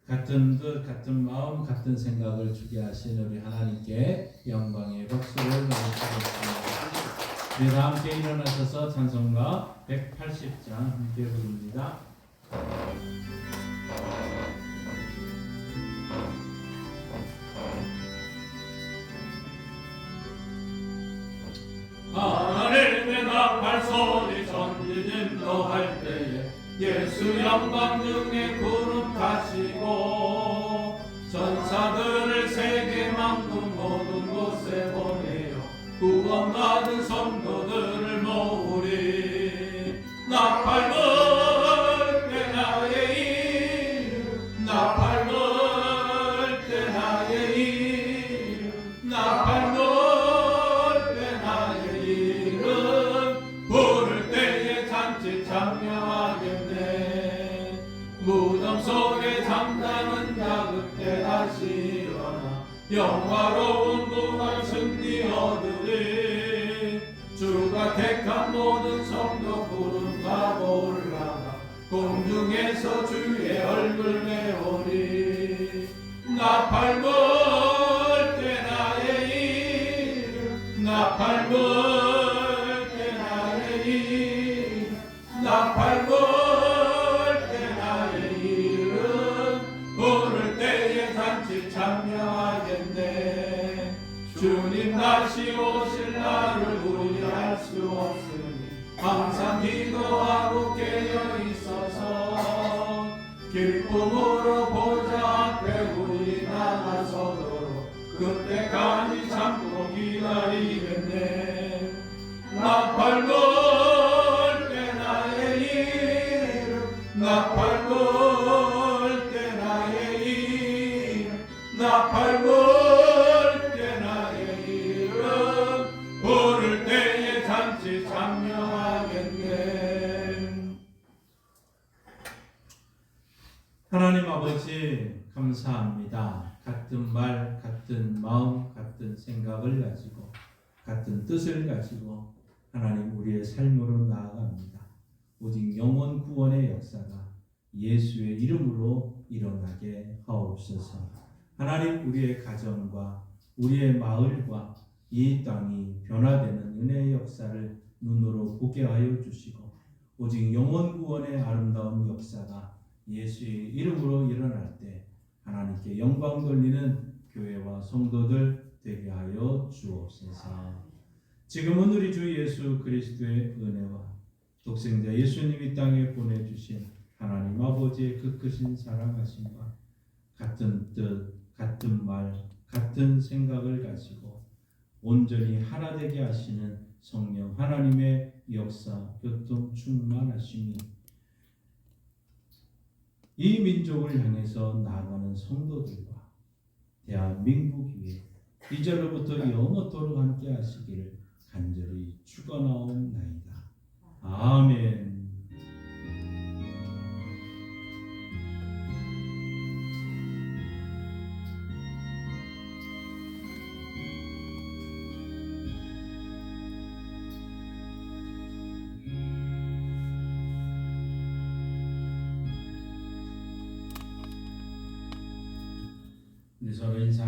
같은 뜻, 같은 마음, 같은 생각을 주게 하신 우리 하나님께 영광의 박수를 보내드리겠습니다. 우리 다 함께 일어나셔서 찬송가 180장 함께 부릅니다. 하늘에 나팔 소리 전진임도 할 때에 예수 영광 중에 구름 타시고 전사들을 세계 만국 모든 곳에 보내어 구원받은 성도들을 모으리. 나팔 불 때 나의 이름 나팔 불 때 나의 이름 나팔 불 무덤 속에 잠자는 자 그때 다시 일어나 영화로운 부활 승리 얻으리. 주가 택한 모든 성도 구름 타고 올라가 공중에서 주의 얼굴 배우리. 나팔 불 때 나의 이름 나팔 불 때 나의 이름 나팔 불 참여하겠네. 주님 다시 오실 날을 우리 알 수 없으니 항상 기도하고 깨어 있어서 기쁨으로 보좌 앞에 우리 나가서도록 그때까지 참고 기다리겠네. 나팔 불 때 나의 이름 나팔 불 때 나의 이름 나팔 불 때 나의 이름 부를 때에 잠시 참여하겠네. 하나님 아버지 감사합니다. 같은 말, 같은 마음, 같은 생각을 가지고 같은 뜻을 가지고 하나님 우리의 삶으로 나아갑니다. 오직 영혼 구원의 역사가 예수의 이름으로 일어나게 하옵소서. 하나님 우리의 가정과 우리의 마을과 이 땅이 변화되는 은혜의 역사를 눈으로 보게 하여 주시고 오직 영혼 구원의 아름다운 역사가 예수의 이름으로 일어날 때 하나님께 영광 돌리는 교회와 성도들 되게 하여 주옵소서. 지금은 우리 주 예수 그리스도의 은혜와 독생자 예수님이 땅에 보내주신 하나님 아버지의 그 크신 사랑하심과 같은 뜻, 같은 말, 같은 생각을 가지고 온전히 하나 되게 하시는 성령 하나님의 역사, 교통 충만하심이 이 민족을 향해서 나아가는 성도들과 대한민국 위에 이제로부터 영원토록 함께 하시기를 간절히 축원하옵나이다. 아멘. 우리 서로 인사.